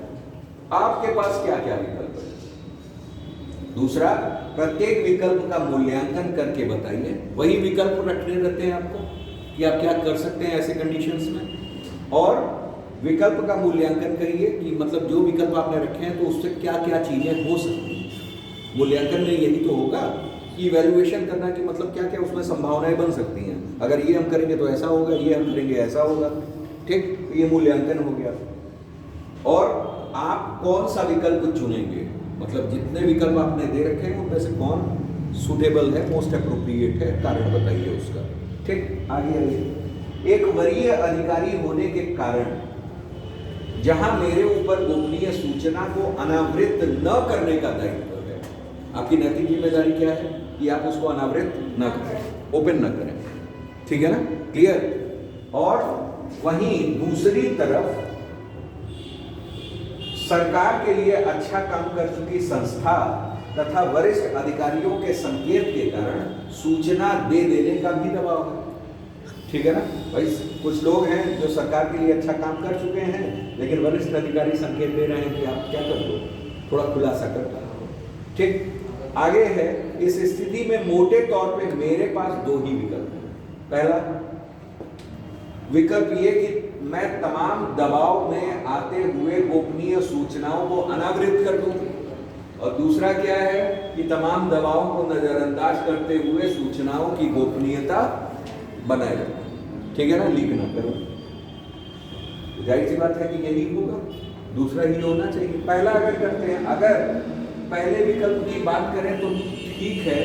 आपके पास क्या क्या विकल्प है? दूसरा, प्रत्येक विकल्प का मूल्यांकन करके बताइए। वही विकल्प रखने रहते हैं आपको कि आप क्या कर सकते हैं ऐसे कंडीशंस में। और विकल्प का मूल्यांकन करिए कि मतलब जो विकल्प आपने रखे हैं तो उससे क्या क्या चीजें हो सकती हैं। मूल्यांकन में यही तो होगा कि इवैल्यूएशन करना कि मतलब क्या क्या उसमें संभावनाएं बन सकती हैं, अगर ये हम करेंगे तो ऐसा होगा, ये हम करेंगे ऐसा होगा। ठीक, ये मूल्यांकन हो गया। और आप कौन सा विकल्प चुनेंगे, मतलब जितने विकल्प आपने दे रखे हैं उनमें से कौन सुटेबल है, मोस्ट अप्रोप्रिएट है, कारण बताइए उसका। ठीक, आगे आइए। एक वरीय अधिकारी होने के कारण जहां मेरे ऊपर गोपनीय सूचना को अनावृत न करने का दायित्व है, आपकी नैतिक जिम्मेदारी क्या है कि आप उसको अनावृत न करें, ओपन न करें। ठीक है ना, क्लियर। और वहीं दूसरी तरफ सरकार के लिए अच्छा काम कर चुकी संस्था तथा वरिष्ठ अधिकारियों के संकेत के कारण सूचना दे देने का भी दबाव है। ठीक है ना भाई, कुछ लोग हैं जो सरकार के लिए अच्छा काम कर चुके हैं लेकिन वरिष्ठ अधिकारी संकेत दे रहे हैं कि आप क्या कर दो, थोड़ा खुलासा करता है। ठीक, आगे है, इस स्थिति में मोटे तौर पे मेरे पास दो ही विकल्प हैं। पहला विकल्प ये कि मैं तमाम दबाव में आते हुए गोपनीय सूचनाओं को अनावृत कर दूं, और दूसरा क्या है कि तमाम दबावों को नजरअंदाज करते हुए सूचनाओं की गोपनीयता बनाए रखूं। ठीक है ना, लीक ना करूं। जाहिर सी बात है कि यही होगा, दूसरा ही होना चाहिए। पहला अगर करते हैं, अगर पहले विकल्प की बात करें तो ठीक है,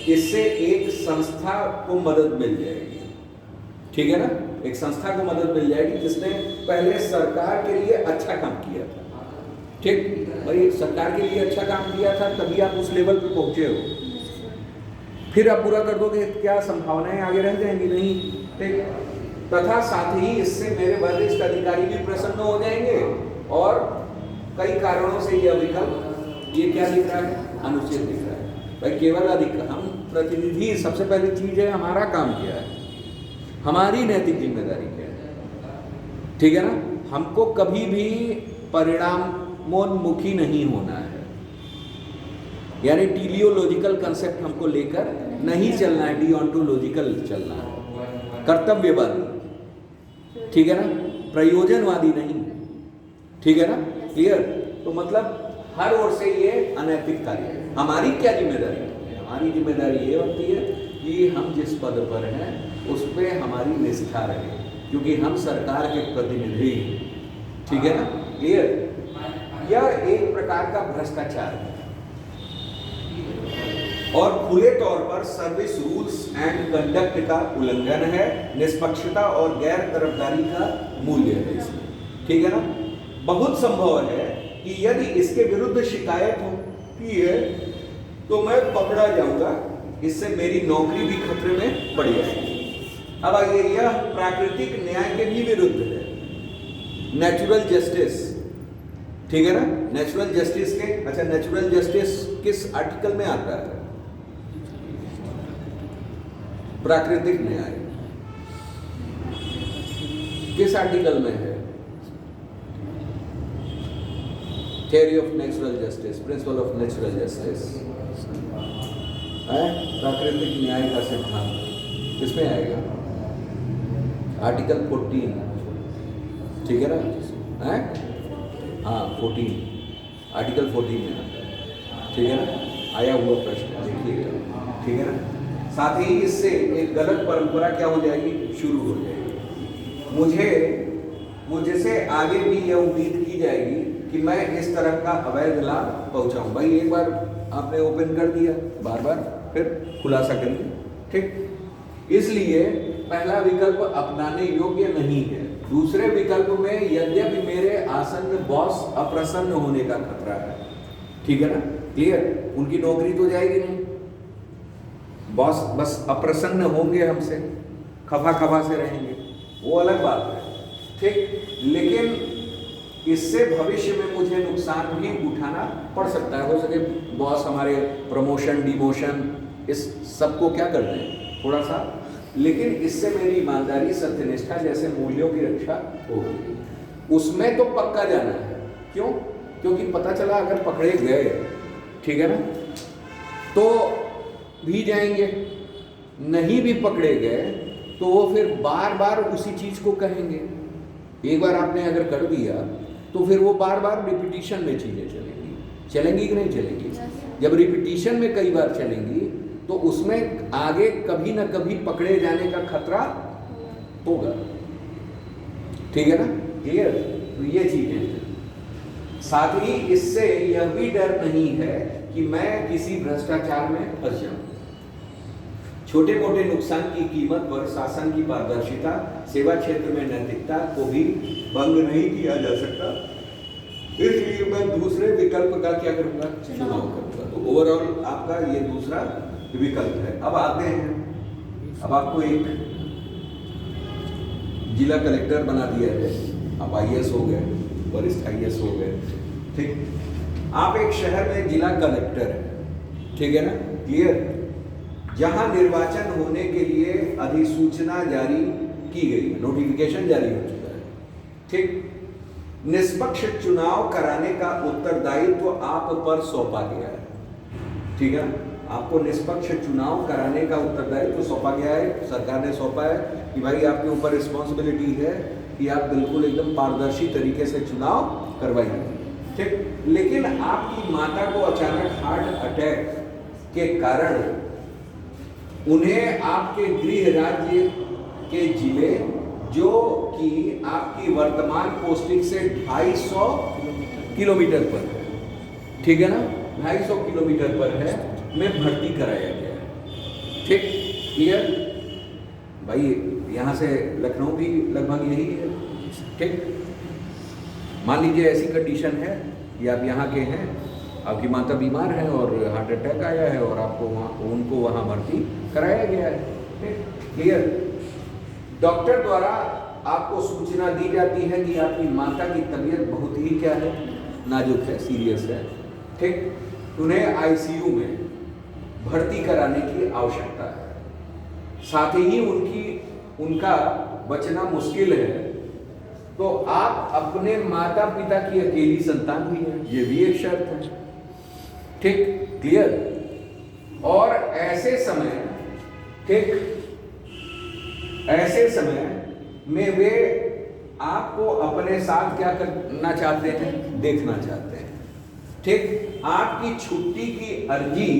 इससे एक संस्था को मदद मिल जाएगी। ठीक है ना, एक संस्था को मदद मिल जाएगी जिसने पहले सरकार के लिए अच्छा काम किया था। ठीक भाई, सरकार के लिए अच्छा काम किया था तभी आप उस लेवल पे पहुंचे हो। फिर आप पूरा कर दोगे, क्या संभावनाएं आगे रह जाएंगी? नहीं। ठीक, तथा साथ ही इससे मेरे वरिष्ठ अधिकारी भी प्रसन्न हो जाएंगे और कई कारणों से यह विकल्प, ये क्या दिख रहा है, अनुचित दिख रहा है। भाई केवल हम प्रतिनिधि, सबसे पहली चीज है हमारा काम क्या है, हमारी नैतिक जिम्मेदारी क्या है। ठीक है ना, हमको कभी भी परिणामोन्मुखी नहीं होना है, यानी टीलियोलॉजिकल कंसेप्ट हमको लेकर नहीं चलना है, डिओन्टोलॉजिकल चलना है, कर्तव्यवादी। ठीक है ना, प्रयोजनवादी नहीं। ठीक है ना, क्लियर। तो मतलब हर ओर से ये अनैतिक कार्य है। हमारी क्या जिम्मेदारी है? हमारी जिम्मेदारी ये होती है कि हम जिस पद पर हैं उस पर हमारी निष्ठा रहे, क्योंकि हम सरकार के प्रतिनिधि हैं। ठीक है ना, क्लियर। यह एक प्रकार का भ्रष्टाचार है और खुले तौर पर सर्विस रूल्स एंड कंडक्ट का उल्लंघन है, निष्पक्षता और गैर तरफदारी का मूल्य है इसमें। ठीक है ना, बहुत संभव है कि यदि इसके विरुद्ध शिकायत होती है तो मैं पकड़ा जाऊंगा, इससे मेरी नौकरी भी खतरे में पड़ जाएगी। अब आइए, यह प्राकृतिक न्याय के भी विरुद्ध है, नेचुरल जस्टिस। ठीक है ना, नेचुरल जस्टिस के, अच्छा नेचुरल जस्टिस किस आर्टिकल में आता है? प्राकृतिक न्याय किस आर्टिकल में है? Theory of natural justice, principle of natural justice है, प्राकृतिक न्याय का सिद्धांत किसमें आएगा? आर्टिकल 14। ठीक है ना, है हाँ 14, आर्टिकल 14 में आता है। ठीक है ना, आया हुआ प्रश्न देखिएगा। ठीक है ना, साथ ही इससे एक गलत परंपरा क्या हो जाएगी, शुरू हो जाएगी। मुझसे आगे भी यह उम्मीद की जाएगी कि मैं इस तरह का अवैध लाभ पहुंचाऊं। भाई एक बार आपने ओपन कर दिया, बार बार फिर खुलासा करिए। ठीक, इसलिए पहला विकल्प अपनाने योग्य नहीं है। दूसरे विकल्प में यद्यपि मेरे आसन्न बॉस अप्रसन्न होने का खतरा है। ठीक है ना, क्लियर। उनकी नौकरी तो जाएगी नहीं, बॉस बस अप्रसन्न होंगे हमसे, खफा खफा से रहेंगे, वो अलग बात है। ठीक, लेकिन इससे भविष्य में मुझे नुकसान भी उठाना पड़ सकता है। हो सके बॉस हमारे प्रमोशन डिमोशन इस सबको क्या कर दें थोड़ा सा, लेकिन इससे मेरी ईमानदारी सत्यनिष्ठा जैसे मूल्यों की रक्षा होगी। उसमें तो पक्का जाना है। क्यों? क्योंकि पता चला अगर पकड़े गए, ठीक है ना, तो भी जाएंगे, नहीं भी पकड़े गए तो वो फिर बार बार उसी चीज को कहेंगे। एक बार आपने अगर कर दिया तो फिर वो बार बार रिपीटिशन में चीज़ें चलेंगी कि नहीं चलेंगी? जब रिपीटिशन में कई बार चलेंगी तो उसमें आगे कभी ना कभी पकड़े जाने का खतरा होगा। ठीक है ना? क्लियर? तो ये चीजें हैं। साथ ही इससे यह भी डर नहीं है कि मैं किसी भ्रष्टाचार में फंस जाऊं। छोटे मोटे नुकसान की कीमत पर शासन की पारदर्शिता, सेवा क्षेत्र में नैतिकता को भी भंग नहीं किया जा सकता। इसलिए मैं दूसरे विकल्प का क्या करूंगा? चुनाव करूंगा। तो ओवरऑल आपका ये दूसरा विकल्प है। अब आते हैं, अब आपको एक जिला कलेक्टर बना दिया है, आप IAS हो गए, वरिष्ठ IAS हो गए। ठीक, आप एक शहर में जिला कलेक्टर है, ठीक है ना? क्लियर? जहां निर्वाचन होने के लिए अधिसूचना जारी की गई है, नोटिफिकेशन जारी हो चुका है। ठीक, निष्पक्ष चुनाव कराने का उत्तरदायित्व आप पर सौंपा गया है। ठीक है, आपको निष्पक्ष चुनाव कराने का उत्तरदायित्व सौंपा गया है, सरकार ने सौंपा है कि भाई आपके ऊपर रिस्पॉन्सिबिलिटी है कि आप बिल्कुल एकदम पारदर्शी तरीके से चुनाव करवाइए। ठीक, लेकिन आपकी माता को अचानक हार्ट अटैक के कारण उन्हें आपके गृह राज्य के जिले, जो कि आपकी वर्तमान पोस्टिंग से 250 किलोमीटर पर है, ठीक है ना, 250 किलोमीटर पर है, में भर्ती कराया गया है। ठीक, क्लियर? भाई यहाँ से लखनऊ भी लगभग यही है। ठीक, मान लीजिए ऐसी कंडीशन है कि आप यहाँ के हैं, आपकी माता बीमार है और हार्ट अटैक आया है और आपको उनको वहाँ भर्ती कराया गया है। क्लियर? डॉक्टर द्वारा आपको सूचना दी जाती है कि आपकी माता की तबीयत बहुत ही क्या है, नाजुक है, सीरियस है। ठीक, उन्हें ICU में भर्ती कराने की आवश्यकता है, साथ ही उनका बचना मुश्किल है। तो आप अपने माता पिता की अकेली संतान भी है, ये भी एक शर्त है। ठीक, क्लियर? और ऐसे समय, ठीक, ऐसे समय में वे आपको अपने साथ क्या करना चाहते हैं? देखना चाहते हैं। ठीक, आपकी छुट्टी की अर्जी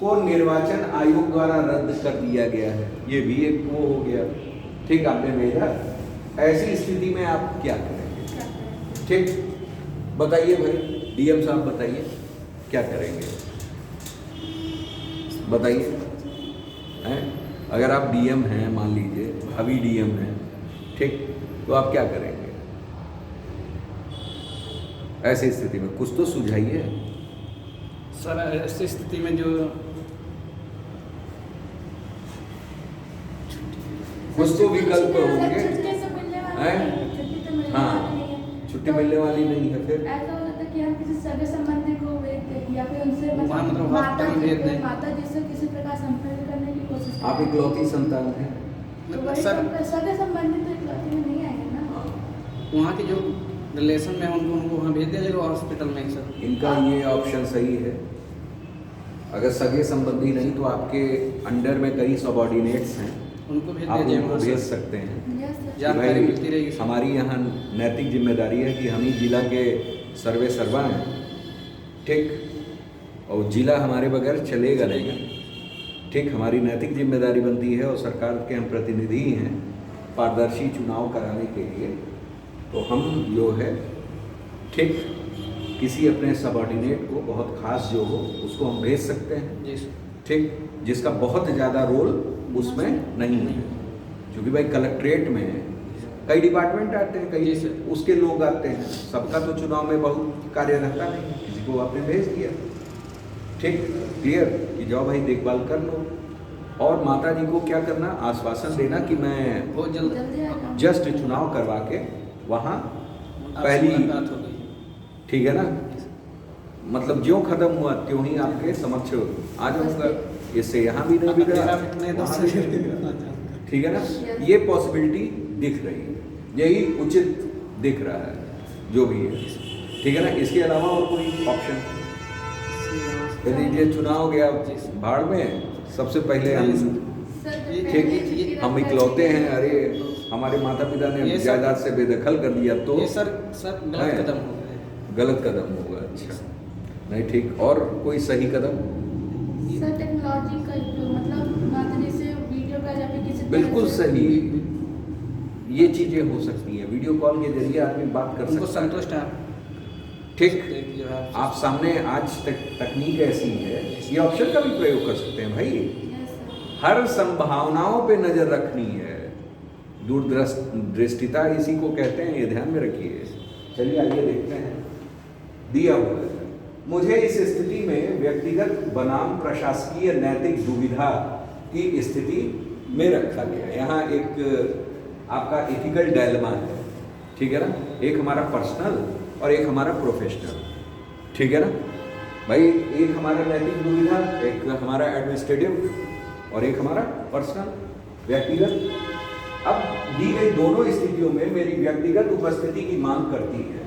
को निर्वाचन आयोग द्वारा रद्द कर दिया गया है, ये भी एक वो हो गया। ठीक, आपने भेजा। ऐसी स्थिति में आप क्या करेंगे? ठीक, बताइए भाई, DM साहब बताइए क्या करेंगे, बताइए। हैं, अगर आप DM हैं, मान लीजिए भाभी DM हैं, ठीक, तो आप क्या करेंगे ऐसी स्थिति में? कुछ तो सुझाइए सर। ऐसी स्थिति में जो कुछ तो विकल्प होंगे। हाँ, छुट्टी मिलने वाली नहीं है। फिर ऐसा हो सकता है कि हम किसी सगे संबंधी को भेज दें या फिर उनसे मतलब माता जी से किसी प्रकार संपर्क करने की कोशिश करें। आप इकलौती संतान हैं, तो वही सगे संबंधी तो इकलौती में नहीं आएंगे ना। वहाँ की जो रिलेशन में उनको वहाँ भेज दिया जाएगा हॉस्पिटल में। सर, इनका ये ऑप्शन सही है। अगर सगे संबंधी नहीं तो आपके अंडर में कई सबऑर्डिनेट्स हैं, उनको भेज आप दिया उनको जाएगा। भेज सकते हैं। जानकारी मिलती रहेगी। हमारी यहाँ नैतिक जिम्मेदारी है कि हम ही जिला के सर्वे सर्वा हैं। ठीक, और जिला हमारे बगैर चलेगा नहीं। ठीक, हमारी नैतिक जिम्मेदारी बनती है और सरकार के हम प्रतिनिधि हैं पारदर्शी चुनाव कराने के लिए। तो हम जो है, ठीक, किसी अपने सबऑर्डिनेट को बहुत खास जो हो उसको हम भेज सकते हैं। जी सर। ठीक, जिसका बहुत ज़्यादा रोल उसमें नहीं है, क्योंकि भाई कलेक्ट्रेट में कई डिपार्टमेंट आते हैं, कई उसके लोग आते हैं, सबका तो चुनाव में बहुत कार्य रहता नहीं, किसी को आपने भेज दिया। ठीक, क्लियर? कि जाओ भाई देखभाल कर लो। और माता जी को क्या करना? आश्वासन देना कि मैं बहुत जल्द जस्ट चुनाव करवा के वहाँ पहली, ठीक है ना, मतलब ज्यों खत्म हुआ त्यों ही आपके समक्ष आ जाऊंगा। इससे यहाँ भी नहीं बिगड़ा, ठीक है ना। ये पॉसिबिलिटी दिख रही है, यही उचित दिख रहा है जो भी है, ठीक है ना। इसके अलावा और कोई ऑप्शन? यदि ये चुनाव गया भाड़ में, सबसे पहले हम, ठीक, हम इकलौते हैं, अरे हमारे माता पिता ने ये सब- जायदाद से बेदखल कर दिया तो ये सर गलत है। कदम हो गया है। गलत कदम होगा। अच्छा, नहीं ठीक। और कोई सही कदम? सर टेक्नोलॉजी का उपयोग मतलब माता जी से वीडियो का या फिर किसी तरह बिल्कुल से- सही। ये चीजें हो सकती हैं, वीडियो कॉल के जरिए आदमी बात कर उनको सकता है। संतुष्ट है ठीक। जो है आप सामने आज तक तकनीक ऐसी है, ये ऑप्शन का भी प्रयोग कर सकते हैं भाई। Yes, sir. हर संभावनाओं पे नजर रखनी है, दूरदृष्टिता इसी को कहते हैं, ये ध्यान में रखिए। चलिए आइए देखते हैं। दिया हुआ है, मुझे इस स्थिति में व्यक्तिगत बनाम प्रशासकीय नैतिक दुविधा की स्थिति में रखा गया। यहाँ एक आपका एथिकल डायलेमा है, ठीक है ना। एक हमारा पर्सनल और एक हमारा प्रोफेशनल, ठीक है ना भाई। एक हमारा नैतिक दुविधा, एक हमारा एडमिनिस्ट्रेटिव और एक हमारा पर्सनल व्यक्तिगत। अब दी गई दोनों स्थितियों में मेरी व्यक्तिगत उपस्थिति की मांग करती है,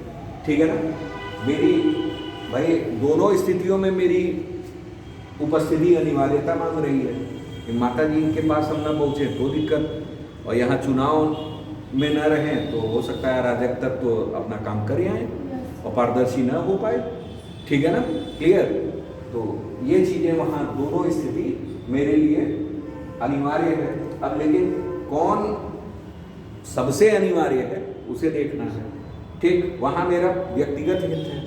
ठीक है ना। मेरी भाई दोनों स्थितियों में मेरी उपस्थिति अनिवार्यता मांग रही है कि माता जी के पास हम ना पहुँचे तो दिक्कत, और यहाँ चुनाव में न रहें तो हो सकता है अराजक तत्व तो अपना काम कर आए और पारदर्शी न हो पाए, ठीक है ना। क्लियर? तो ये चीज़ें वहाँ दोनों स्थिति मेरे लिए अनिवार्य है। अब लेकिन कौन सबसे अनिवार्य है उसे देखना है, ठीक। वहाँ मेरा व्यक्तिगत हित है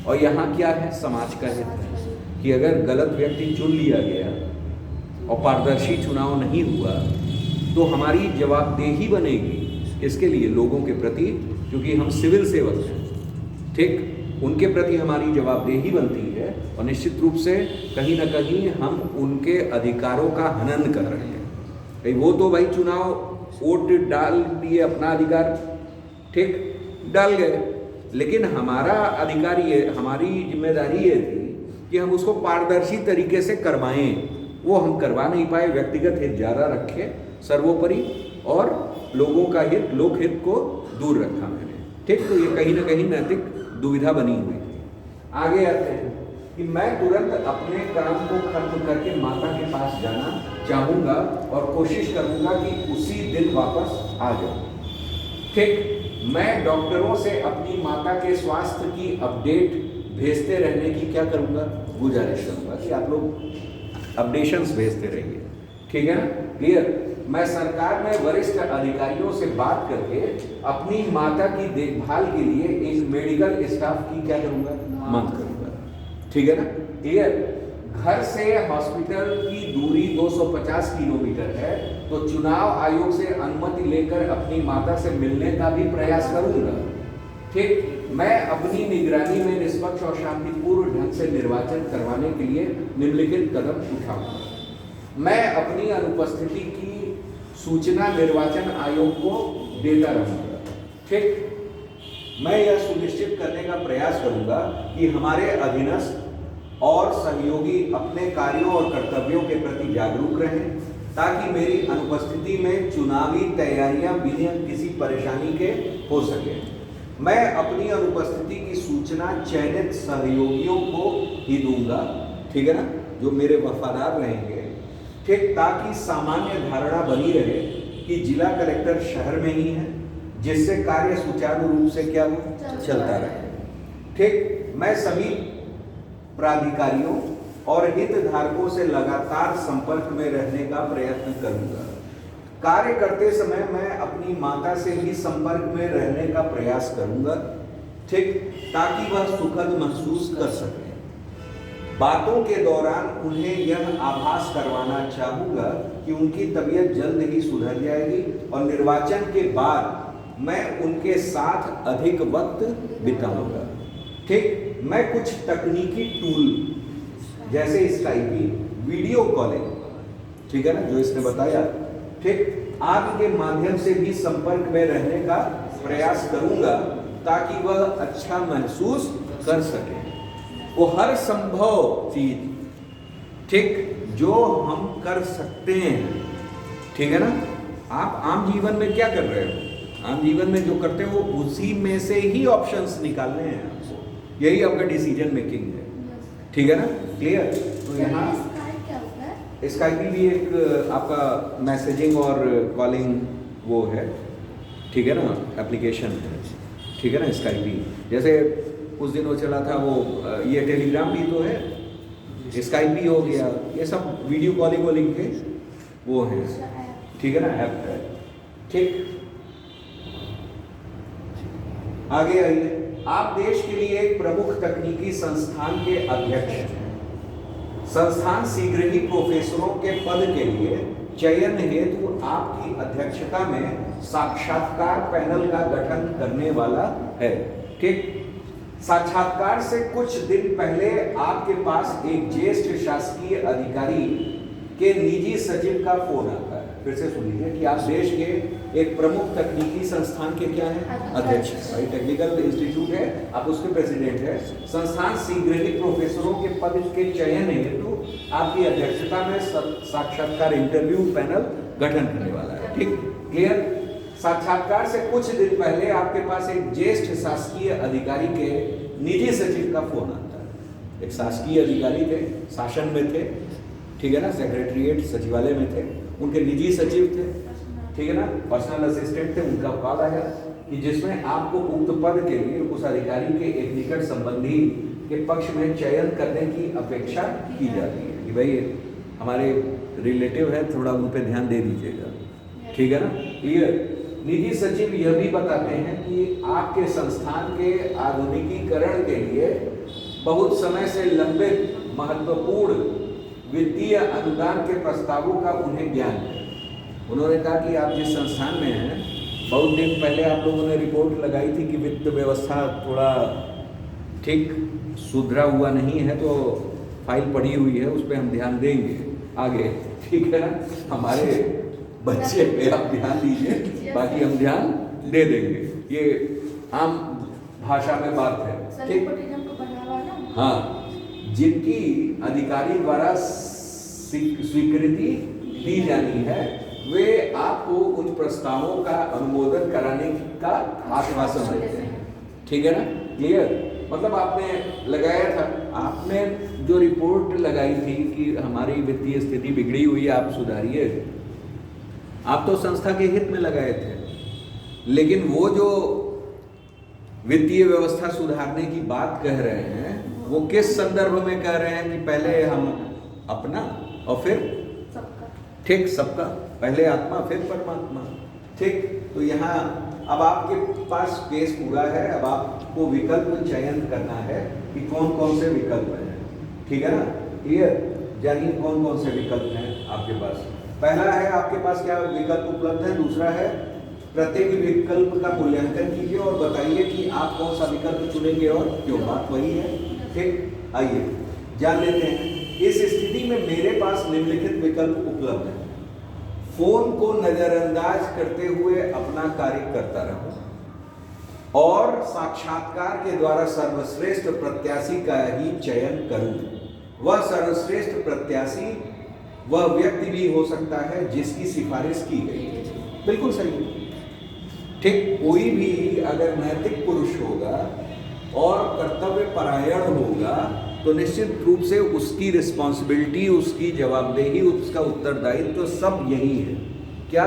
और यहाँ क्या है, समाज का हित है कि अगर गलत व्यक्ति चुन लिया गया और पारदर्शी चुनाव नहीं हुआ तो हमारी जवाबदेही बनेगी इसके लिए लोगों के प्रति, क्योंकि हम सिविल सेवक हैं, ठीक। उनके प्रति हमारी जवाबदेही बनती है और निश्चित रूप से कहीं ना कहीं हम उनके अधिकारों का हनन कर रहे हैं। भाई वो तो भाई चुनाव वोट डाल दिए, अपना अधिकार ठीक डाल गए, लेकिन हमारा अधिकार ये, हमारी जिम्मेदारी ये थी कि हम उसको पारदर्शी तरीके से करवाएं। वो हम करवा नहीं पाए। व्यक्तिगत हित ज़्यादा रखे सर्वोपरि और लोगों का हित, लोकहित को दूर रखा मैंने, ठीक। तो ये कहीं ना कहीं नैतिक दुविधा बनी हुई थी। आगे आते हैं कि मैं तुरंत अपने काम को खत्म करके माता के पास जाना चाहूँगा और कोशिश करूँगा कि उसी दिन वापस आ जाऊँ, ठीक। मैं डॉक्टरों से अपनी माता के स्वास्थ्य की अपडेट भेजते रहने की क्या करूँगा, गुजारिश करूँगा कि आप लोग अपडेशंस भेजते रहिए, ठीक है ना। क्लियर? मैं सरकार में वरिष्ठ अधिकारियों से बात करके अपनी माता की देखभाल के लिए एक मेडिकल स्टाफ की क्या करूँगा, मांग करूँगा, ठीक है ना। क्लियर? घर से हॉस्पिटल की दूरी 250 किलोमीटर है तो चुनाव आयोग से अनुमति लेकर अपनी माता से मिलने का भी प्रयास करूँगा, ठीक। मैं अपनी निगरानी में निष्पक्ष और शांतिपूर्ण ढंग से निर्वाचन करवाने के लिए निम्नलिखित कदम उठाऊंगा। मैं अपनी अनुपस्थिति की सूचना निर्वाचन आयोग को देता रहूंगा, ठीक। मैं यह सुनिश्चित करने का प्रयास करूंगा कि हमारे अधीनस्थ और सहयोगी अपने कार्यों और कर्तव्यों के प्रति जागरूक रहें ताकि मेरी अनुपस्थिति में चुनावी तैयारियां बिना किसी परेशानी के हो सके। मैं अपनी अनुपस्थिति की सूचना चयनित सहयोगियों को ही दूंगा, ठीक है ना, जो मेरे वफादार रहेंगे, ठीक, ताकि सामान्य धारणा बनी रहे कि जिला कलेक्टर शहर में ही है, जिससे कार्य सुचारू रूप से क्या हो चलता रहे, ठीक। मैं सभी प्राधिकारियों और हितधारकों से लगातार संपर्क में रहने का प्रयत्न करूंगा। कार्य करते समय मैं अपनी माता से भी संपर्क में रहने का प्रयास करूंगा, ठीक, ताकि वह सुखद महसूस कर सके। बातों के दौरान उन्हें यह आभास करवाना चाहूंगा कि उनकी तबीयत जल्द ही सुधर जाएगी और निर्वाचन के बाद मैं उनके साथ अधिक वक्त बिताऊंगा, ठीक। मैं कुछ तकनीकी टूल जैसे स्काइप, वीडियो कॉलिंग, ठीक है ना, जो इसने बताया, ठीक, आदि के माध्यम से भी संपर्क में रहने का प्रयास करूंगा ताकि वह अच्छा महसूस कर सके। वो हर संभव चीज, ठीक, जो हम कर सकते हैं, ठीक है ना। आप आम जीवन में क्या कर रहे हो, आम जीवन में जो करते हो उसी में से ही ऑप्शंस निकालने हैं आपको, यही आपका डिसीजन मेकिंग है, ठीक है ना। क्लियर? तो यहाँ क्या होता है? स्काइप भी एक आपका मैसेजिंग और कॉलिंग वो है, ठीक है ना, एप्लीकेशन है, ठीक है ना, स्काइपी। जैसे कुछ दिनों चला था वो ये टेलीग्राम भी तो है, स्काइपी हो गया, ये सब वीडियो कॉलिंग के वो हैं, ठीक है ना, ऐप है। ठीक, आगे आइए। आप देश के लिए एक प्रमुख तकनीकी संस्थान के अध्यक्ष हैं। संस्थान शीघ्र ही प्रोफेसरों के पद के लिए चयन हेतु आपकी अध्यक्षता में साक्षात्कार पैनल का गठन करने वाला है। ठीक, साक्षात्कार से कुछ दिन पहले आपके पास एक ज्येष्ठ शासकीय अधिकारी के निजी सचिव का फोन आता है। फिर से सुन लीजिए कि आप देश के एक प्रमुख तकनीकी संस्थान के क्या है, अध्यक्ष, भाई टेक्निकल इंस्टीट्यूट है, आप उसके प्रेसिडेंट है। संस्थान शीघ्र ही प्रोफेसरों के पद के चयन हेतु आपकी अध्यक्षता में साक्षात्कार इंटरव्यू पैनल गठन करने वाला है। ठीक, क्लियर। साक्षात्कार से कुछ दिन पहले आपके पास एक ज्येष्ठ शासकीय अधिकारी के निजी सचिव का फोन आता है। एक शासकीय अधिकारी थे, शासन में थे, ठीक है ना, सेक्रेटरीट सचिवालय में थे, उनके निजी सचिव थे, ठीक है ना, पर्सनल असिस्टेंट थे, उनका कॉल आया कि जिसमें आपको उक्त पद के लिए उस अधिकारी के एक निकट संबंधी के पक्ष में चयन करने की अपेक्षा की जाती है कि भाई हमारे रिलेटिव है, थोड़ा उन पर ध्यान दे दीजिएगा, ठीक है ना, क्लियर। निजी सचिव यह भी बताते हैं कि आपके संस्थान के आधुनिकीकरण के लिए बहुत समय से लंबित महत्वपूर्ण वित्तीय अनुदान के प्रस्तावों का उन्हें ज्ञान है। उन्होंने कहा कि आप जिस संस्थान में हैं, बहुत दिन पहले आप लोगों ने रिपोर्ट लगाई थी कि वित्त व्यवस्था थोड़ा ठीक सुधरा हुआ नहीं है, तो फाइल पड़ी हुई है, उस पर हम ध्यान देंगे आगे, ठीक है ना, हमारे बच्चे पे आप ध्यान दीजिए, बाकी हम ध्यान दे देंगे। ये आम भाषा में बात है, ठीक। हाँ, जिनकी अधिकारी द्वारा स्वीकृति दी जानी है, वे आपको उन प्रस्तावों का अनुमोदन कराने का आश्वासन देते हैं, ठीक है ना, क्लियर। मतलब आपने लगाया था, आपने जो रिपोर्ट लगाई थी कि हमारी वित्तीय स्थिति बिगड़ी हुई है, आप सुधारिए, आप तो संस्था के हित में लगाए थे, लेकिन वो जो वित्तीय व्यवस्था सुधारने की बात कह रहे हैं, वो किस संदर्भ में कह रहे हैं कि पहले हम अपना और फिर सबका, ठीक, सबका, पहले आत्मा फिर परमात्मा, ठीक। तो यहाँ अब आपके पास केस पूरा है, अब आपको विकल्प चयन करना है कि कौन कौन से विकल्प हैं, ठीक है ना, क्लियर। जानिए कौन कौन से विकल्प हैं आपके पास। पहला है, आपके पास क्या विकल्प उपलब्ध है। दूसरा है, प्रत्येक विकल्प का मूल्यांकन कीजिए और बताइए कि आप कौन सा विकल्प चुनेंगे और क्यों। बात वही है, ठीक। आइए जान लेते हैं। इस स्थिति में मेरे पास निम्नलिखित विकल्प उपलब्ध है। फोन को नजरअंदाज करते हुए अपना कार्य करता रहूं और साक्षात्कार के द्वारा सर्वश्रेष्ठ प्रत्याशी का ही चयन करूं। वह सर्वश्रेष्ठ प्रत्याशी वह व्यक्ति भी हो सकता है जिसकी सिफारिश की गई है। बिल्कुल सही, ठीक। कोई भी अगर नैतिक पुरुष होगा और कर्तव्य परायण होगा तो निश्चित रूप से उसकी रिस्पॉन्सिबिलिटी, उसकी जवाबदेही, उसका उत्तरदायित्व तो सब यही है, क्या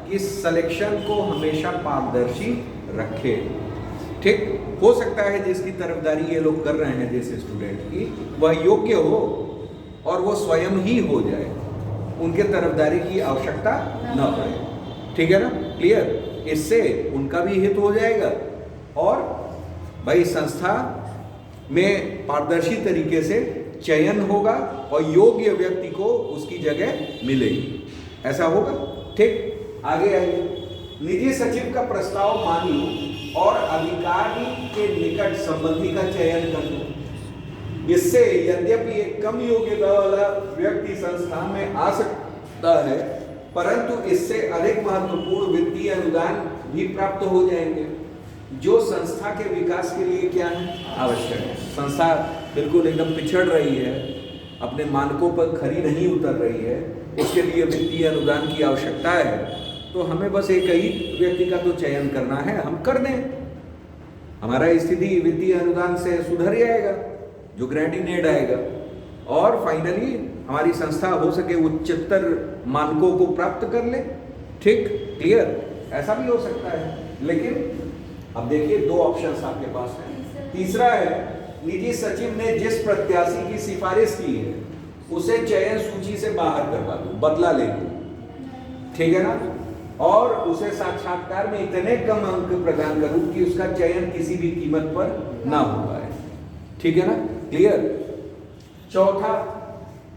कि सिलेक्शन को हमेशा पारदर्शी रखे, ठीक। हो सकता है जिसकी तरफदारी ये लोग कर रहे हैं, जिस स्टूडेंट की, वह योग्य हो और वो स्वयं ही हो जाए, उनके तरफदारी की आवश्यकता न पड़े, ठीक है ना, क्लियर। इससे उनका भी हित हो जाएगा और भाई संस्था में पारदर्शी तरीके से चयन होगा और योग्य व्यक्ति को उसकी जगह मिलेगी, ऐसा होगा, ठीक। आगे आइए। निजी सचिव का प्रस्ताव मान लूं और अधिकारी के निकट संबंधी का चयन कर लूं। इससे यद्यपि एक कम योग्यता वाला व्यक्ति संस्थान में आ सकता है, परंतु इससे अधिक महत्वपूर्ण वित्तीय अनुदान भी प्राप्त हो जाएंगे, जो संस्था के विकास के लिए क्या है, आवश्यक है। संस्था बिल्कुल एकदम पिछड़ रही है, अपने मानकों पर खरी नहीं उतर रही है, उसके लिए वित्तीय अनुदान की आवश्यकता है। तो हमें बस एक ही व्यक्ति का तो चयन करना है, हम कर दें, हमारा स्थिति वित्तीय अनुदान से सुधर जाएगा, जो ग्रांट इन एड आएगा, और फाइनली हमारी संस्था हो सके उच्चतर मानकों को प्राप्त कर ले, ठीक, क्लियर। ऐसा भी हो सकता है। लेकिन अब देखिए दो ऑप्शंस आपके पास हैं। तीसरा है निजी सचिव ने जिस प्रत्याशी की सिफारिश की है उसे चयन सूची से बाहर करवा दूं, बदला ले लूं, ठीक है ना, और उसे साक्षात्कार में इतने कम अंक प्रदान करूं कि उसका चयन किसी भी कीमत पर ना हो पाए, ठीक है ना, क्लियर। चौथा,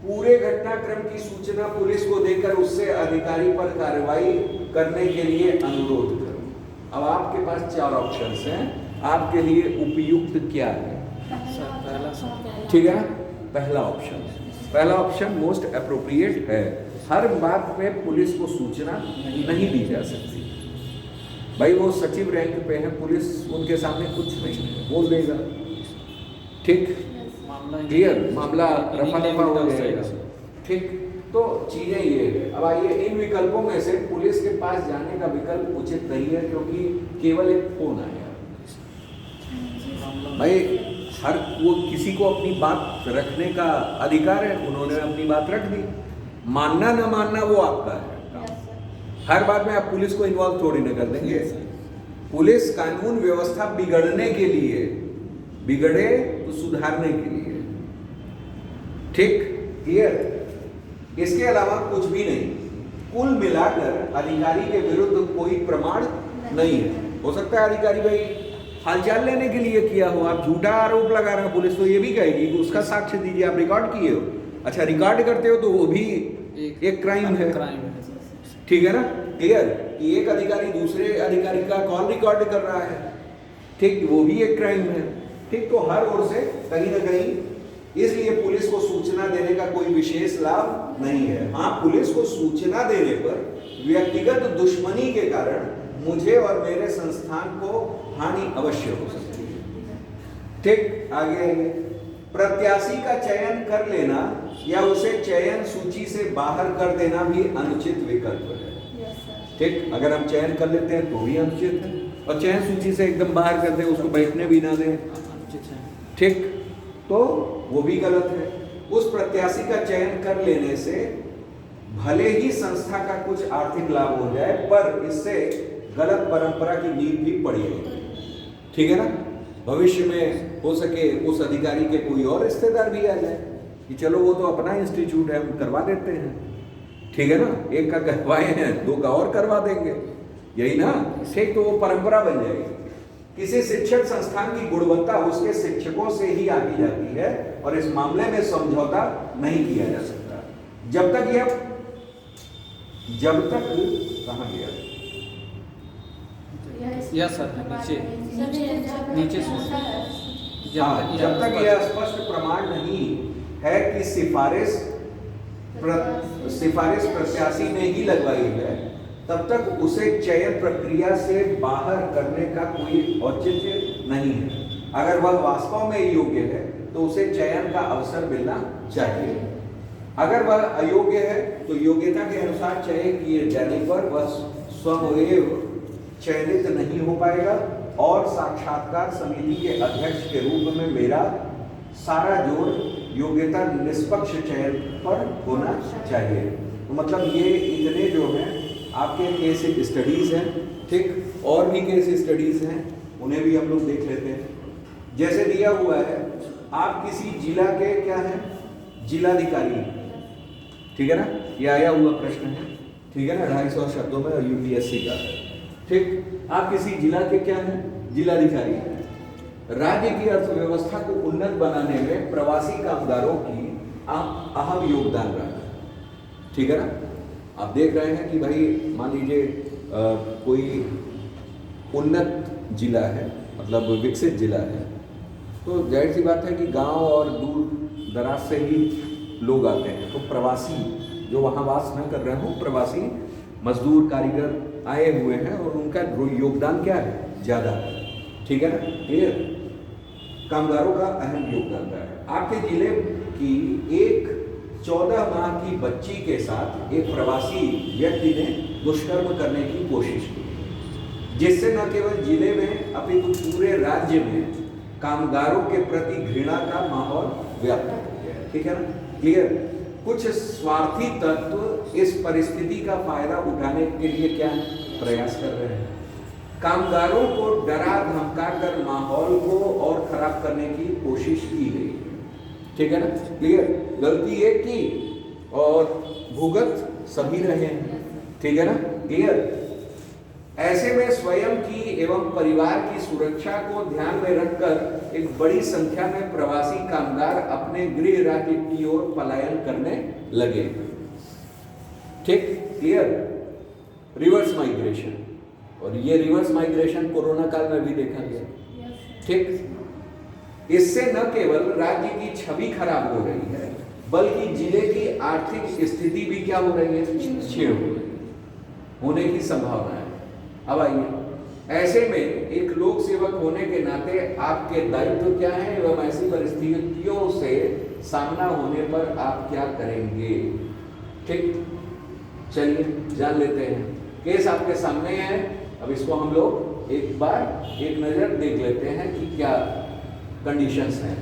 पूरे घटनाक्रम की सूचना पुलिस को देकर उससे अधिकारी पर कार्रवाई करने के लिए अनुरोध करो। अब आपके पास चार ऑप्शंस हैं, आपके लिए उपयुक्त क्या है? ठीक है ना, पहला ऑप्शन मोस्ट अप्रोप्रिएट है। हर बात पे पुलिस को सूचना नहीं दी जा सकती। भाई वो सचिव रैंक पे है, पुलिस उनके सामने कुछ नहीं बोल देगा, ठीक, क्लियर, मामला रफा दफा हो जाएगा, ठीक। तो चीजें ये है। अब आइए इन विकल्पों में से पुलिस के पास जाने का विकल्प उचित नहीं है, क्योंकि केवल एक फोन आया। भाई हर वो किसी को अपनी बात रखने का अधिकार है, उन्होंने अपनी बात रख दी, मानना ना मानना वो आपका है। हर बात में आप पुलिस को इन्वॉल्व थोड़ी ना कर देंगे। पुलिस कानून व्यवस्था बिगड़ने के लिए, बिगड़े तो सुधारने के लिए, ठीक, क्लियर। इसके अलावा कुछ भी नहीं। कुल मिलाकर अधिकारी के विरुद्ध कोई प्रमाण नहीं है। हो सकता है अधिकारी भाई हालचाल लेने के लिए किया हो, आप झूठा आरोप लगा रहे हो, पुलिस तो ये भी कहेगी कि उसका साक्ष्य दीजिए, आप रिकॉर्ड किए हो। अच्छा, रिकॉर्ड करते हो तो वो भी एक क्राइम है, ठीक है ना, क्लियर, कि एक अधिकारी दूसरे अधिकारी का कॉल रिकॉर्ड कर रहा है, ठीक, वो भी एक क्राइम है, ठीक। तो हर ओर से कहीं ना कहीं, इसलिए पुलिस को सूचना देने का कोई विशेष लाभ नहीं है। हाँ, पुलिस को सूचना देने पर व्यक्तिगत दुश्मनी के कारण मुझे और मेरे संस्थान को हानि अवश्य हो सकती है, ठीक। आगे आइए, प्रत्याशी का चयन कर लेना या उसे चयन सूची से बाहर कर देना भी अनुचित विकल्प है, ठीक। अगर हम चयन कर लेते हैं तो भी अनुचित है, और चयन सूची से एकदम बाहर कर दें, उसको बैठने भी ना दें, ठीक, तो वो भी गलत है। उस प्रत्याशी का चयन कर लेने से भले ही संस्था का कुछ आर्थिक लाभ हो जाए, पर इससे गलत परंपरा की नींव भी पड़ी है, ठीक है ना। भविष्य में हो सके उस अधिकारी के कोई और रिश्तेदार भी आ जाए कि चलो वो तो अपना इंस्टीट्यूट है, हम करवा देते हैं, ठीक है ना, एक का करवाए हैं, दो का और करवा देंगे, यही ना, ठीक। तो वो परंपरा बन जाएगी। किसी शिक्षण संस्थान की गुणवत्ता उसके शिक्षकों से ही आकी जाती है, और इस मामले में समझौता नहीं किया जा सकता जब तक कहाँ गया, यस सर, नीचे जब तक यह स्पष्ट प्रमाण नहीं है कि सिफारिश प्रत्याशी ने ही लगवाई है, तब तक उसे चयन प्रक्रिया से बाहर करने का कोई औचित्य नहीं है। अगर वह वास्तव में योग्य है तो उसे चयन का अवसर मिलना चाहिए। अगर वह अयोग्य है तो योग्यता के अनुसार चयन किए जाने पर वह स्वयं चयनित नहीं हो पाएगा, और साक्षात्कार समिति के अध्यक्ष के रूप में मेरा सारा जोर योग्यता निष्पक्ष चयन पर होना चाहिए। तो मतलब ये इतने जो हैं आपके केस स्टडीज हैं, ठीक, और भी केस स्टडीज हैं, उन्हें भी हम लोग देख लेते हैं। जैसे दिया हुआ है, आप किसी जिला के क्या हैं, जिलाधिकारी, ठीक है ना, ये आया हुआ प्रश्न है, ठीक है ना, 250 शब्दों में, और यूपीएससी का, ठीक। आप किसी जिला के क्या हैं, जिलाधिकारी हैं। राज्य की अर्थव्यवस्था को उन्नत बनाने में प्रवासी कामगारों की अहम योगदान रहा है, ठीक है ना। आप देख रहे हैं कि भाई मान लीजिए कोई उन्नत जिला है, मतलब विकसित जिला है, तो जाहिर सी बात है कि गांव और दूर दराज से ही लोग आते हैं। तो प्रवासी जो वहाँ वास न कर रहे हो, प्रवासी मजदूर कारीगर आए हुए हैं, और उनका योगदान क्या है, ज़्यादा है, ठीक है ना, क्लियर। कामगारों का अहम योगदान रहा है। आपके जिले की एक 14 माह की बच्ची के साथ एक प्रवासी व्यक्ति ने दुष्कर्म करने की कोशिश की, जिससे न केवल जिले में अपितु पूरे राज्य में कामगारों के प्रति घृणा का माहौल व्याप्त हो गया, ठीक है ना, क्लियर। कुछ स्वार्थी तत्व इस परिस्थिति का फायदा उठाने के लिए क्या है, प्रयास कर रहे हैं। कामगारों को डरा धमका कर माहौल को और खराब करने की कोशिश की गई है। ठीक है ना, क्लियर? गलती एक की और भुगत सभी रहे हैं। ठीक है ना, क्लियर? ऐसे में स्वयं की एवं परिवार की सुरक्षा को ध्यान में रखकर एक बड़ी संख्या में प्रवासी कामगार अपने गृह राज्य की ओर पलायन करने लगे। ठीक, क्लियर? रिवर्स माइग्रेशन, और ये रिवर्स माइग्रेशन कोरोना काल में भी देखा गया। ठीक, इससे न केवल राज्य की छवि खराब हो रही है बल्कि जिले की आर्थिक स्थिति भी क्या हो रही है, छीड़ हो रही होने की संभावना है। अब आइए, ऐसे में एक लोक सेवक होने के नाते आपके दायित्व क्या है एवं ऐसी परिस्थितियों से सामना होने पर आप क्या करेंगे? ठीक, चलिए जान लेते हैं। केस आपके सामने है, अब इसको हम लोग एक बार एक नजर देख लेते हैं कि क्या कंडीशंस हैं।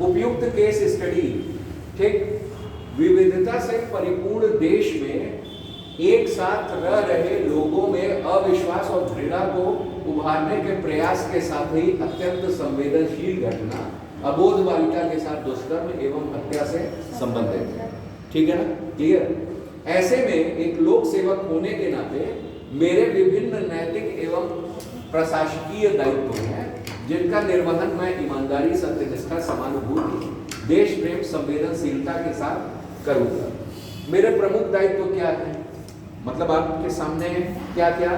उपयुक्त केस स्टडी। ठीक, विविधता से परिपूर्ण देश में एक साथ रह रहे लोगों में अविश्वास और घृणा को उभारने के प्रयास के साथ ही अत्यंत संवेदनशील घटना अबोध बालिका के साथ दुष्कर्म एवं हत्या से संबंधित है। ठीक है ना, क्लियर? ऐसे में एक लोक सेवक होने के नाते मेरे विभिन्न नैतिक एवं प्रशासकीय दायित्व हैं जिनका निर्वहन मैं ईमानदारी, सत्यनिष्ठा, समानुभूति, देश प्रेम, संवेदनशीलता के साथ करूंगा। मेरे प्रमुख दायित्व क्या है? मतलब आपके सामने क्या क्या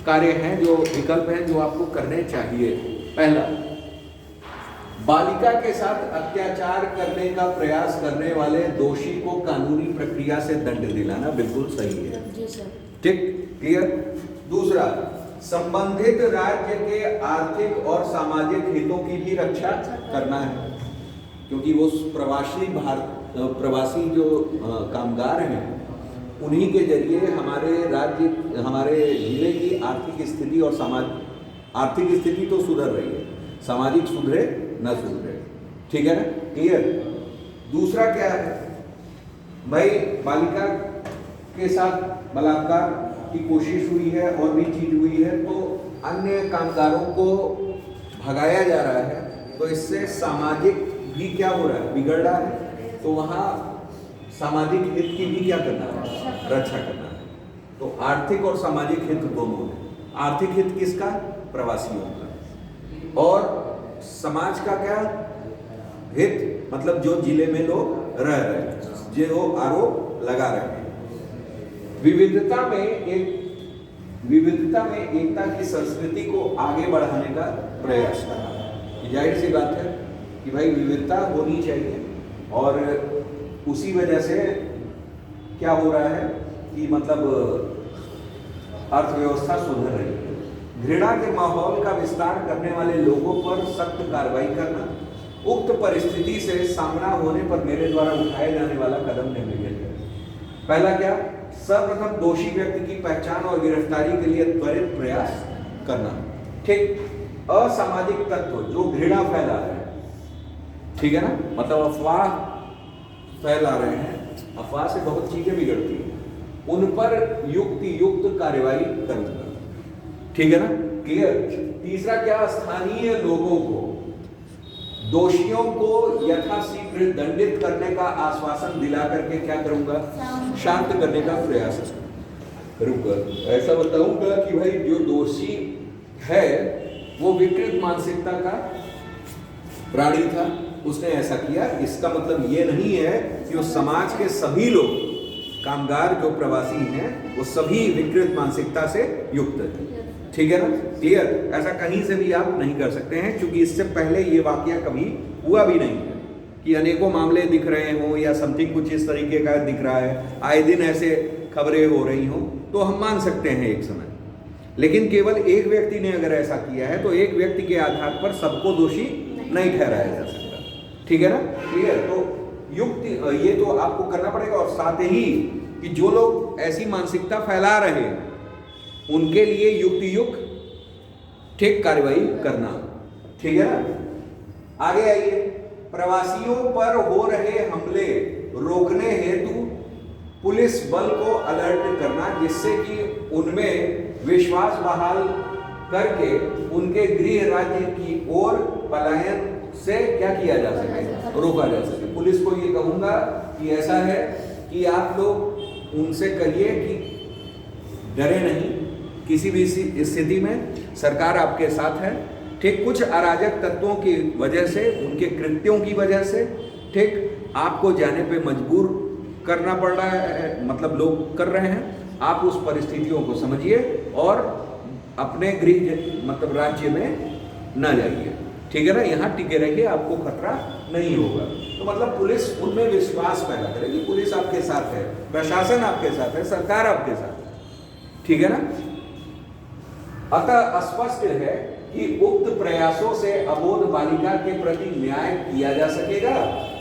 कार्य हैं, जो विकल्प हैं जो आपको करने चाहिए। पहला, बालिका के साथ अत्याचार करने का प्रयास करने वाले दोषी को कानूनी प्रक्रिया से दंड दिलाना बिल्कुल सही है। ठीक, क्लियर? दूसरा, संबंधित राज्य के आर्थिक और सामाजिक हितों की भी रक्षा करना है, क्योंकि वो प्रवासी जो कामगार हैं उन्हीं के जरिए हमारे राज्य, हमारे जिले की आर्थिक स्थिति और आर्थिक स्थिति तो सुधर रही है, सामाजिक सुधरे न सुधरे। ठीक है ना, क्लियर? दूसरा क्या है भाई, बालिका के साथ बलात्कार की कोशिश हुई है और भी चीज हुई है तो अन्य कामगारों को भगाया जा रहा है, तो इससे सामाजिक भी क्या हो रहा है, बिगड़ रहा है। तो वहाँ सामाजिक हित की भी क्या करना है, रक्षा करना है। तो आर्थिक और सामाजिक हित दोनों है। आर्थिक हित किसका? प्रवासियों का। और समाज का क्या हित? मतलब जो जिले में लोग रह रहे हैं, जो आरोप लगा रहे हैं। विविधता में एकता की संस्कृति को आगे बढ़ाने का प्रयास करना। जाहिर सी बात है कि भाई विविधता होनी चाहिए, और उसी वजह से क्या हो रहा है कि मतलब अर्थव्यवस्था सुधर रही है। घृणा के माहौल का विस्तार करने वाले लोगों पर सख्त कार्रवाई करना। उक्त परिस्थिति से सामना होने पर मेरे द्वारा उठाए जाने वाला कदम निम्नलिखित है। पहला क्या? सर्वप्रथम दोषी व्यक्ति की पहचान और गिरफ्तारी के लिए त्वरित प्रयास करना। ठीक, असामाजिक तत्व जो घृणा फैला रहे हैं, ठीक है ना, मतलब अफवाह फैला रहे हैं, अफवाह से बहुत चीजें बिगड़ती हैं, उन पर युक्त कार्रवाई करूंगा। ठीक है ना, क्लियर? तीसरा क्या? स्थानीय लोगों को, दोषियों को यथाशीघ्र दंडित करने का आश्वासन दिला करके क्या करूंगा? शांत करने का प्रयास करूंगा। ऐसा बताऊंगा कि भाई जो दोषी है वो विकृत मानसिकता का प्राणी था, उसने ऐसा किया। इसका मतलब ये नहीं है कि उस समाज के सभी लोग, कामगार जो प्रवासी हैं, वो सभी विकृत मानसिकता से युक्त हैं। ठीक है ना, क्लियर? ऐसा कहीं से भी आप नहीं कर सकते हैं, क्योंकि इससे पहले ये वाकया कभी हुआ भी नहीं है कि अनेकों मामले दिख रहे हों या समथिंग कुछ इस तरीके का दिख रहा है, आए दिन ऐसे खबरें हो रही हों, तो हम मान सकते हैं एक समय। लेकिन केवल एक व्यक्ति ने अगर ऐसा किया है तो एक व्यक्ति के आधार पर सबको दोषी नहीं ठहराया जा सकता। ठीक है ना, क्लियर? तो युक्त ये तो आपको करना पड़ेगा, और साथ ही कि जो लोग ऐसी मानसिकता फैला रहे हैं उनके लिए युक्त ठीक कार्रवाई करना। ठीक है ना, आगे आइए। प्रवासियों पर हो रहे हमले रोकने हेतु पुलिस बल को अलर्ट करना, जिससे कि उनमें विश्वास बहाल करके उनके गृह राज्य की ओर पलायन से क्या किया जा सके, रोका जा सके। पुलिस को ये कहूंगा कि ऐसा है कि आप लोग उनसे कहिए कि डरे नहीं, किसी भी स्थिति में सरकार आपके साथ है। ठीक, कुछ अराजक तत्वों की वजह से, उनके कृत्यों की वजह से, ठीक, आपको जाने पे मजबूर करना पड़ रहा है, मतलब लोग कर रहे हैं। आप उस परिस्थितियों को समझिए और अपने गृह मतलब राज्य में ना जाइए, ठीक है ना, यहाँ टिके रहिए, आपको खतरा नहीं होगा। तो मतलब पुलिस उनमें विश्वास पैदा करेगी, पुलिस आपके साथ है, प्रशासन आपके साथ है, सरकार आपके साथ है, ठीक है ना। अतः स्पष्ट है कि उक्त प्रयासों से अबोध बालिका के प्रति न्याय किया जा सकेगा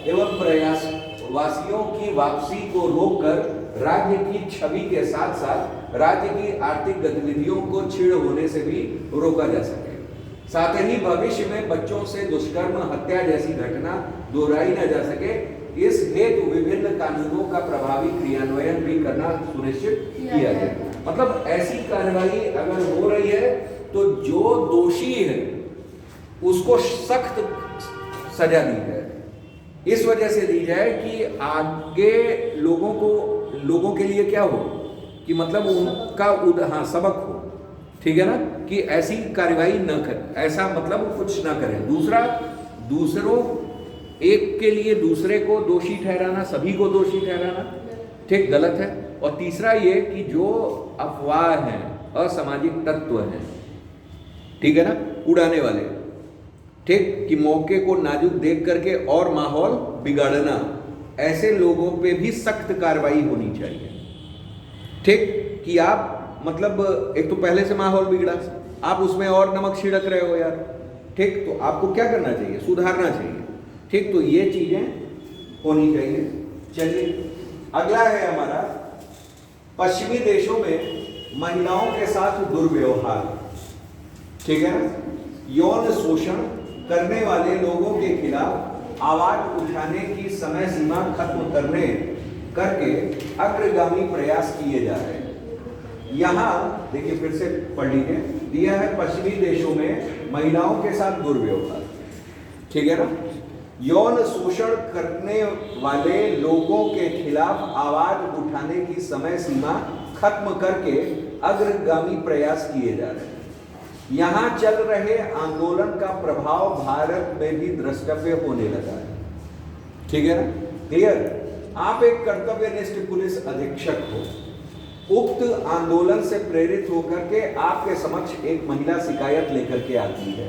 एवं प्रयासवासियों की वापसी को रोककर राज्य की छवि के साथ साथ राज्य की आर्थिक गतिविधियों को छीड़ होने से भी रोका जा सके। साथ ही भविष्य में बच्चों से दुष्कर्म, हत्या जैसी घटना दोहराई न जा सके, इस हेतु विभिन्न कानूनों का प्रभावी क्रियान्वयन भी करना सुनिश्चित किया जाए। मतलब ऐसी कार्रवाई अगर हो रही है तो जो दोषी है उसको सख्त सजा दी जाए। इस वजह से दी जाए कि आगे लोगों के लिए क्या हो कि मतलब उनका सबक हो, ठीक है ना, कि ऐसी कार्रवाई न करें, ऐसा मतलब कुछ ना करें। दूसरों एक के लिए दूसरे को दोषी ठहराना, सभी को दोषी ठहराना, ठीक, गलत है। और तीसरा ये कि जो अफवाह हैं, असामाजिक तत्व हैं, ठीक है ना, उड़ाने वाले, ठीक, कि मौके को नाजुक देख करके और माहौल बिगाड़ना, ऐसे लोगों पे भी सख्त कार्रवाई होनी चाहिए। ठीक, कि आप मतलब एक तो पहले से माहौल बिगड़ा, आप उसमें और नमक छिड़क रहे हो यार, ठीक, तो आपको क्या करना चाहिए, सुधारना चाहिए। ठीक, तो ये चीजें होनी चाहिए। चलिए अगला है हमारा, पश्चिमी देशों में महिलाओं के साथ दुर्व्यवहार, ठीक है ना, यौन शोषण करने वाले लोगों के खिलाफ आवाज उठाने की समय सीमा खत्म करके अग्रगामी प्रयास किए जा रहे हैं। यहां देखिए, फिर से पढ़ लीजिए, दिया है पश्चिमी देशों में महिलाओं के साथ दुर्व्यवहार, ठीक है ना, यौन शोषण करने वाले लोगों के खिलाफ आवाज उठाने की समय सीमा खत्म करके अग्रगामी प्रयास किए जा रहे हैं। यहां चल रहे आंदोलन का प्रभाव भारत में भी द्रष्टव्य होने लगा है, ठीक है ना, क्लियर। आप एक कर्तव्यनिष्ठ पुलिस अधीक्षक हो, उक्त आंदोलन से प्रेरित होकर के आपके समक्ष एक महिला शिकायत लेकर के आती है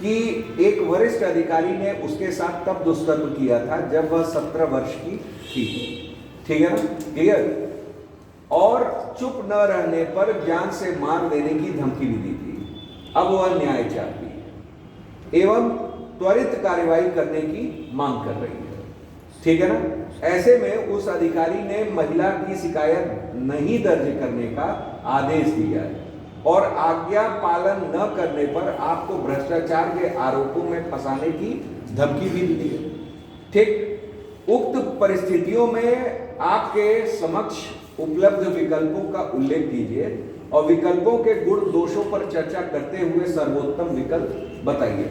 कि एक वरिष्ठ अधिकारी ने उसके साथ तब दुष्कर्म किया था जब वह 17 वर्ष की थी, ठीक है ना, क्लियर, और चुप न रहने पर जान से मार देने की धमकी भी दी थी। अब वह न्याय चाहती है एवं त्वरित कार्रवाई करने की मांग कर रही है, ठीक है ना। ऐसे में उस अधिकारी ने महिला की शिकायत नहीं दर्ज करने का आदेश दिया है और आज्ञा पालन न करने पर आपको भ्रष्टाचार के आरोपों में फंसाने की धमकी भी दी है। ठीक, उक्त परिस्थितियों में आपके समक्ष उपलब्ध विकल्पों का उल्लेख कीजिए और विकल्पों के गुण दोषों पर चर्चा करते हुए सर्वोत्तम विकल्प बताइए,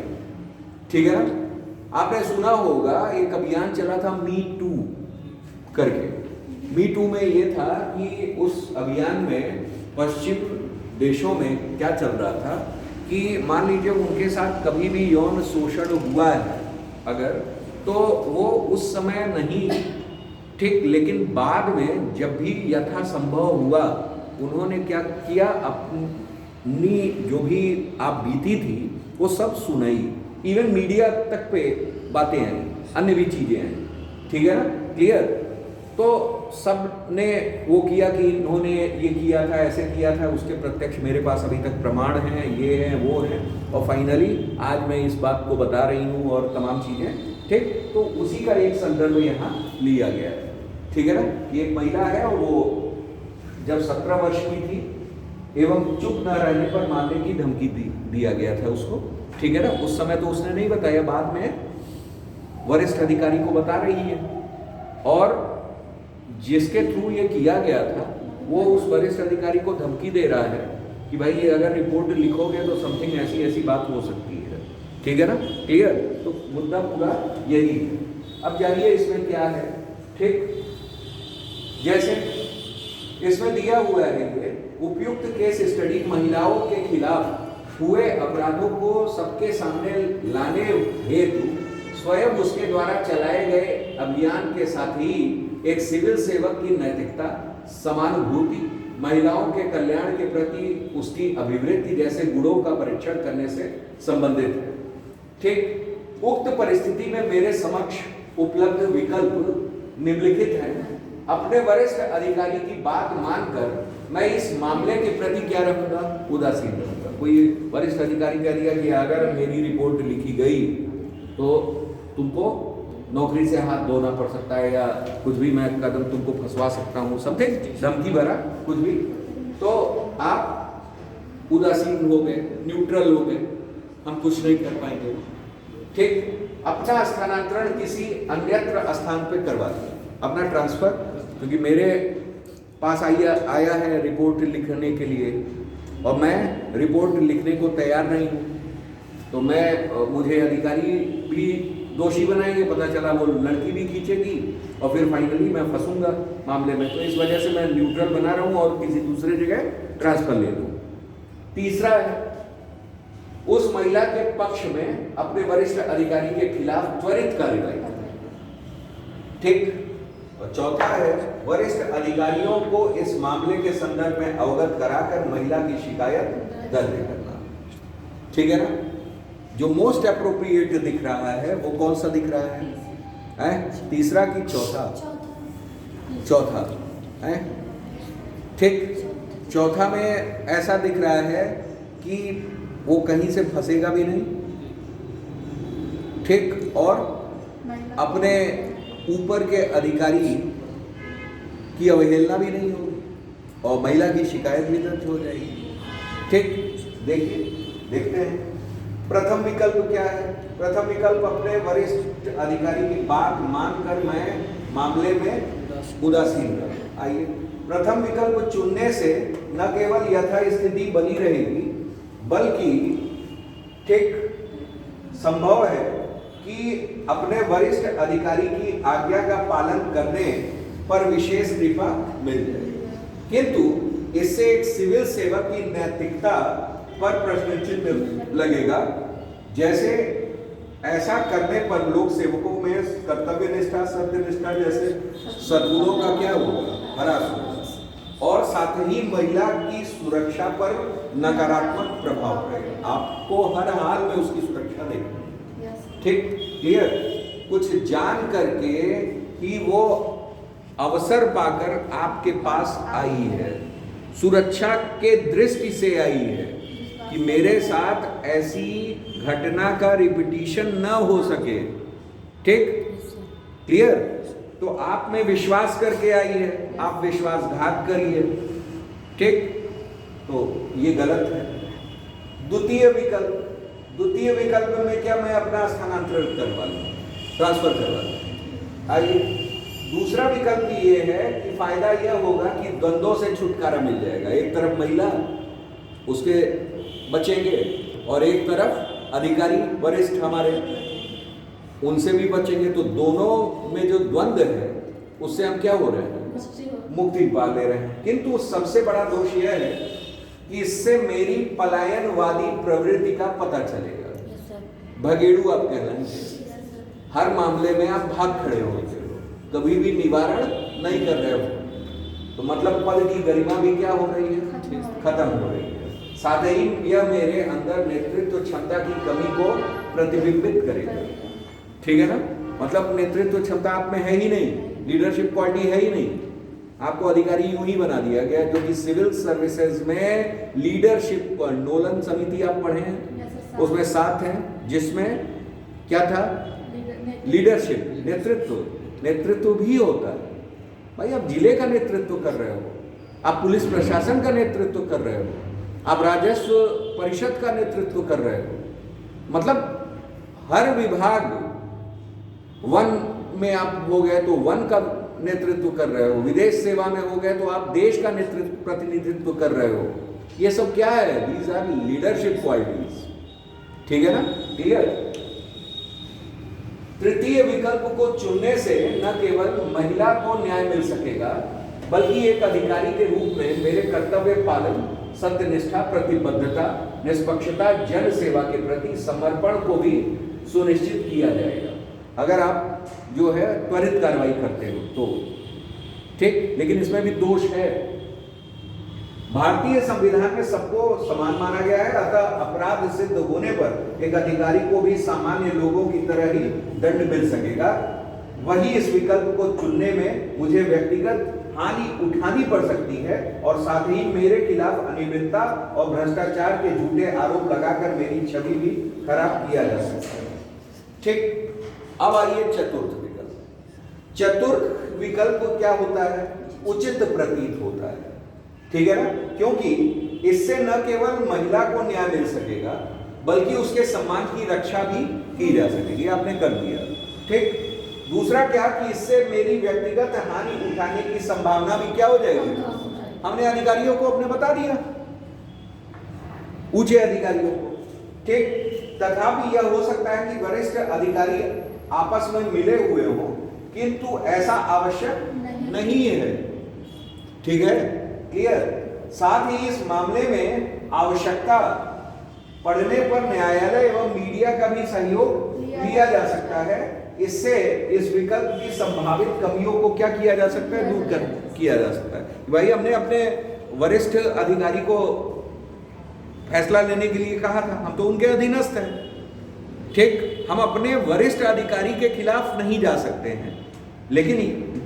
ठीक है ना। आपने सुना होगा एक अभियान चला था मी टू करके। मी टू में ये था कि उस अभियान में पश्चिम देशों में क्या चल रहा था कि मान लीजिए उनके साथ कभी भी यौन शोषण हुआ है अगर, तो वो उस समय नहीं, ठीक, लेकिन बाद में जब भी यथासंभव हुआ उन्होंने क्या किया, अपनी जो भी आप बीती थी वो सब सुनाई, इवन मीडिया तक पे बातें आई, अन्य भी चीजें आई, ठीक है ना, क्लियर। तो सब ने वो किया कि इन्होंने ये किया था, ऐसे किया था, उसके प्रत्यक्ष मेरे पास अभी तक प्रमाण हैं, ये हैं, वो हैं, और फाइनली आज मैं इस बात को बता रही हूँ और तमाम चीजें, ठीक। तो उसी का एक संदर्भ यहाँ लिया गया है, ठीक है ना। ये एक महिला है और वो जब 17 वर्ष की थी एवं चुप न रहने पर मारने की धमकी दिया गया था उसको, ठीक है ना। उस समय तो उसने नहीं बताया, बाद में वरिष्ठ अधिकारी को बता रही है और जिसके थ्रू ये किया गया था वो उस वरिष्ठ अधिकारी को धमकी दे रहा है कि भाई ये अगर रिपोर्ट लिखोगे तो समथिंग ऐसी ऐसी बात हो सकती है, ठीक है ना, क्लियर। तो मुद्दा पूरा यही है। अब जानिए इसमें क्या है, ठीक। जैसे इसमें दिया हुआ है ये उपयुक्त केस स्टडी महिलाओं के खिलाफ हुए अपराधों को सबके सामने लाने हेतु स्वयं उसके द्वारा चलाए गए अभियान के साथ ही एक सिविल सेवक की नैतिकता, समानुभूति, महिलाओं के कल्याण के प्रति उसकी अभिवृत्ति जैसे गुणों का परीक्षण करने से संबंधित है, ठीक। उक्त परिस्थिति में मेरे समक्ष उपलब्ध विकल्प निम्नलिखित हैं। अपने वरिष्ठ अधिकारी की बात मानकर मैं इस मामले के प्रति क्या रखूंगा, उदासीन रहूंगा। कोई वरिष्ठ अधिकारी कह दिया कि अगर मेरी रिपोर्ट लिखी गई तो तुमको नौकरी से हाथ धोना पड़ सकता है या कुछ भी, मैं कदम तुमको फंसवा सकता हूँ, समथिंग धमकी भरा कुछ भी, तो आप उदासीन हो गए, न्यूट्रल हो गए, हम कुछ नहीं कर पाएंगे, ठीक। अपना स्थानांतरण किसी अन्यत्र स्थान पे करवा दिया, अपना ट्रांसफर, क्योंकि मेरे पास आया है रिपोर्ट लिखने के लिए और मैं रिपोर्ट लिखने को तैयार नहीं हूँ, तो मुझे अधिकारी भी दोषी बनाएंगे, पता चला वो लड़की भी खींचेगी और फिर फाइनली मैं फंसूंगा मामले में। तो इस वजह से मैं न्यूट्रल बना रहा हूँ और किसी दूसरे जगह ट्रांसफर ले लूँ। तीसरा है उस महिला के पक्ष में अपने वरिष्ठ अधिकारी के खिलाफ त्वरित कार्रवाई, ठीक। और चौथा है वरिष्ठ अधिकारियों को इस मामले के संदर्भ में अवगत कराकर महिला की शिकायत दर्ज करना, ठीक है ना। जो मोस्ट अप्रोप्रिएट दिख रहा है वो कौन सा दिख रहा है? तीसरा कि चौथा है, ठीक। चौथा में ऐसा दिख रहा है कि वो कहीं से फंसेगा भी नहीं, ठीक, और अपने ऊपर के अधिकारी की अवहेलना भी नहीं होगी और महिला की शिकायत भी दर्ज हो जाएगी, ठीक। देखते हैं प्रथम विकल्प क्या है। प्रथम विकल्प अपने वरिष्ठ अधिकारी की बात मानकर मैं मामले में उदासीन रहूं। आइए, प्रथम विकल्प चुनने से न केवल यथास्थिति बनी रहेगी बल्कि ठीक संभव है कि अपने वरिष्ठ अधिकारी की आज्ञा का पालन करने पर विशेष कृपा मिल जाएगी, किंतु इससे एक सिविल सेवक की नैतिकता पर प्रश्न चिन्ह लगेगा। जैसे ऐसा करने पर लोक सेवकों में कर्तव्य निष्ठा, सत्यनिष्ठा जैसे सद्गुणों का क्या होगा, ह्रास होगा और साथ ही महिला की सुरक्षा पर नकारात्मक प्रभाव पड़ेगा। आपको हर हाल में उसकी सुरक्षा देखनी है, ठीक, क्लियर। कुछ जान करके ही वो अवसर पाकर आपके पास आई है, सुरक्षा के दृष्टि से आई है कि मेरे साथ ऐसी घटना का रिपीटिशन न हो सके, ठीक, क्लियर। तो आप में विश्वास करके आई है, आप विश्वासघात करिए, ठीक, तो ये गलत है। द्वितीय विकल्प में क्या मैं अपना स्थानांतरण करवा लूं, ट्रांसफर करवा लूं। आइए, दूसरा विकल्प ये है कि फायदा यह होगा कि द्वंद्वों से छुटकारा मिल जाएगा। एक तरफ महिला उसके बचेंगे और एक तरफ अधिकारी वरिष्ठ हमारे उनसे भी बचेंगे, तो दोनों में जो द्वंद्व है उससे हम क्या हो रहे हैं, मुक्ति पा ले रहे हैं। किंतु सबसे बड़ा दोष यह है कि इससे मेरी पलायनवादी प्रवृत्ति का पता चलेगा। भगेड़ू आप कहलाएंगे, हर मामले में आप भाग खड़े होंगे, कभी भी निवारण नहीं कर रहे हो, तो मतलब पद की गरिमा भी क्या हो रही है, खत्म हो रही है। साथ ही यह मेरे अंदर नेतृत्व क्षमता की कमी को प्रतिबिंबित करेगा, ठीक है ना। मतलब नेतृत्व क्षमता आप में है ही नहीं, लीडरशिप क्वालिटी है ही नहीं, आपको अधिकारी यूं ही बना दिया गया, जो कि सिविल सर्विसेज में लीडरशिप नोलन समिति आप पढ़े हैं, उसमें 7 हैं, जिसमें क्या था, लीडरशिप, नेतृत्व भी होता है। भाई आप जिले का नेतृत्व कर रहे हो, आप पुलिस प्रशासन का नेतृत्व कर रहे हो, आप राजस्व परिषद का नेतृत्व कर रहे हो, मतलब हर विभाग, वन में आप हो गए तो वन का नेतृत्व कर रहे हो, विदेश सेवा में हो गए तो आप देश का नेतृत्व प्रतिनिधित्व कर रहे हो, ये सब क्या है? These are leadership qualities. ठीक है ना? क्लियर? तृतीय विकल्प को चुनने से न केवल महिला को न्याय मिल सकेगा, बल्कि एक अधिकारी के रूप में मेरे कर्तव्य पालन, सत्यनिष्ठा, प्रतिबद्धता, निष्पक्षता, जन सेवा के प्रति समर्पण को भी सुनिश्चित किया जाएगा, अगर आप जो है त्वरित कार्रवाई करते हो तो। ठीक, लेकिन इसमें भी दोष है। भारतीय संविधान में सबको समान माना गया है, अतः अपराध सिद्ध होने पर एक अधिकारी को भी सामान्य लोगों की तरह ही दंड मिल सकेगा। वही इस विकल्प को चुनने में मुझे व्यक्तिगत हानि उठानी पड़ सकती है और साथ ही मेरे खिलाफ अनियमितता और भ्रष्टाचार के झूठे आरोप लगाकर मेरी छवि भी खराब किया जा सकता है। ठीक, अब आइए चतुर्थ विकल्प। चतुर्थ विकल्प क्या होता है? उचित प्रतीत होता है। ठीक है ना? क्योंकि इससे न केवल महिला को न्याय मिल सकेगा, बल्कि उसके सम्मान की रक्षा भी की जा सकेगी। आपने कर दिया। ठीक, दूसरा क्या कि इससे मेरी व्यक्तिगत हानि उठाने की संभावना भी क्या हो जाएगी? हमने अधिकारियों को अपने बता दिया, ऊंचे अधिकारियों को। ठीक, तथापि यह हो सकता है कि वरिष्ठ अधिकारी आपस में मिले हुए हो, किंतु ऐसा आवश्यक नहीं है। ठीक है? क्लियर? साथ ही इस मामले में आवश्यकता पड़ने पर न्यायालय एवं मीडिया का भी सहयोग लिया जा सकता है। इससे इस विकल्प की संभावित कमियों को क्या किया जा सकता है? दूर कर किया जा सकता है। भाई हमने अपने वरिष्ठ अधिकारी को फैसला लेने के लिए कहा था, हम तो उनके अधीनस्थ हैं। ठीक, हम अपने वरिष्ठ अधिकारी के खिलाफ नहीं जा सकते हैं, लेकिन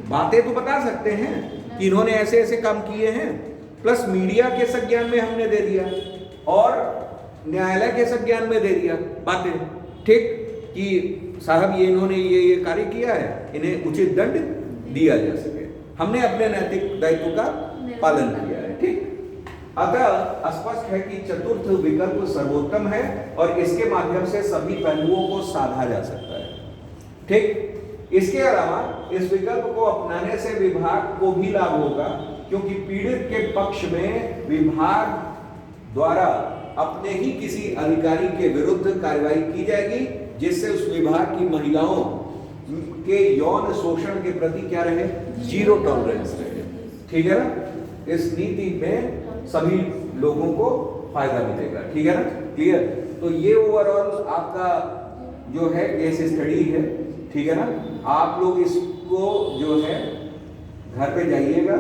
बातें तो बता सकते हैं कि इन्होंने ऐसे ऐसे काम किए हैं, प्लस मीडिया के संज्ञान में हमने दे दिया और न्यायालय के संज्ञान में दे दिया बातें। ठीक, कि साहब ये इन्होंने ये कार्य किया है, इन्हें उचित दंड दिया जा सके। हमने अपने नैतिक दायित्व का पालन किया है। ठीक, अतः स्पष्ट है कि चतुर्थ विकल्प सर्वोत्तम है और इसके माध्यम से सभी पहलुओं को साधा जा सकता है। ठीक, इसके अलावा इस विकल्प को अपनाने से विभाग को भी लाभ होगा, क्योंकि पीड़ित के पक्ष में विभाग द्वारा अपने ही किसी अधिकारी के विरुद्ध कार्रवाई की जाएगी, जिससे उस विभाग की महिलाओं के यौन शोषण के प्रति क्या रहे? जीरो टॉलरेंस रहे। ठीक है ना? इस नीति में सभी लोगों को फायदा मिलेगा। ठीक है ना? क्लियर? तो ये ओवरऑल आपका जो है केस स्टडी है। ठीक है ना? आप लोग इसको जो है घर पे जाइएगा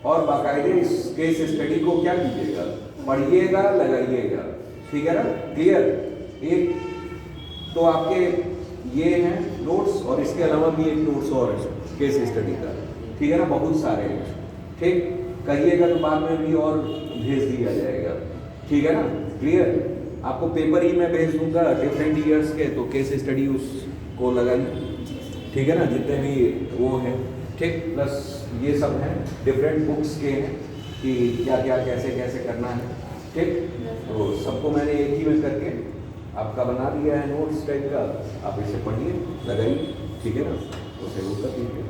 और बाकायदे इस केस स्टडी को क्या कीजिएगा? पढ़िएगा, लगाइएगा। ठीक है ना? क्लियर? एक तो आपके ये हैं नोट्स और इसके अलावा भी एक नोट्स और है केस स्टडी का। ठीक है ना? बहुत सारे हैं। ठीक, कहिएगा तो बाद में भी और भेज दिया जाएगा। ठीक है ना? क्लियर? आपको पेपर ही मैं भेज दूंगा डिफरेंट ईयर्स के, तो केस स्टडी उसको लगाइए। ठीक है ना? जितने भी वो हैं। ठीक, प्लस ये सब हैं डिफरेंट बुक्स के हैं कि क्या क्या कैसे कैसे करना है। ठीक, तो सबको मैंने एक ही में करके आपका बना दिया है नोट्स टाइप का। आप इसे पढ़िए, लगाइए। ठीक है ना? तो सहयोग कर दीजिए।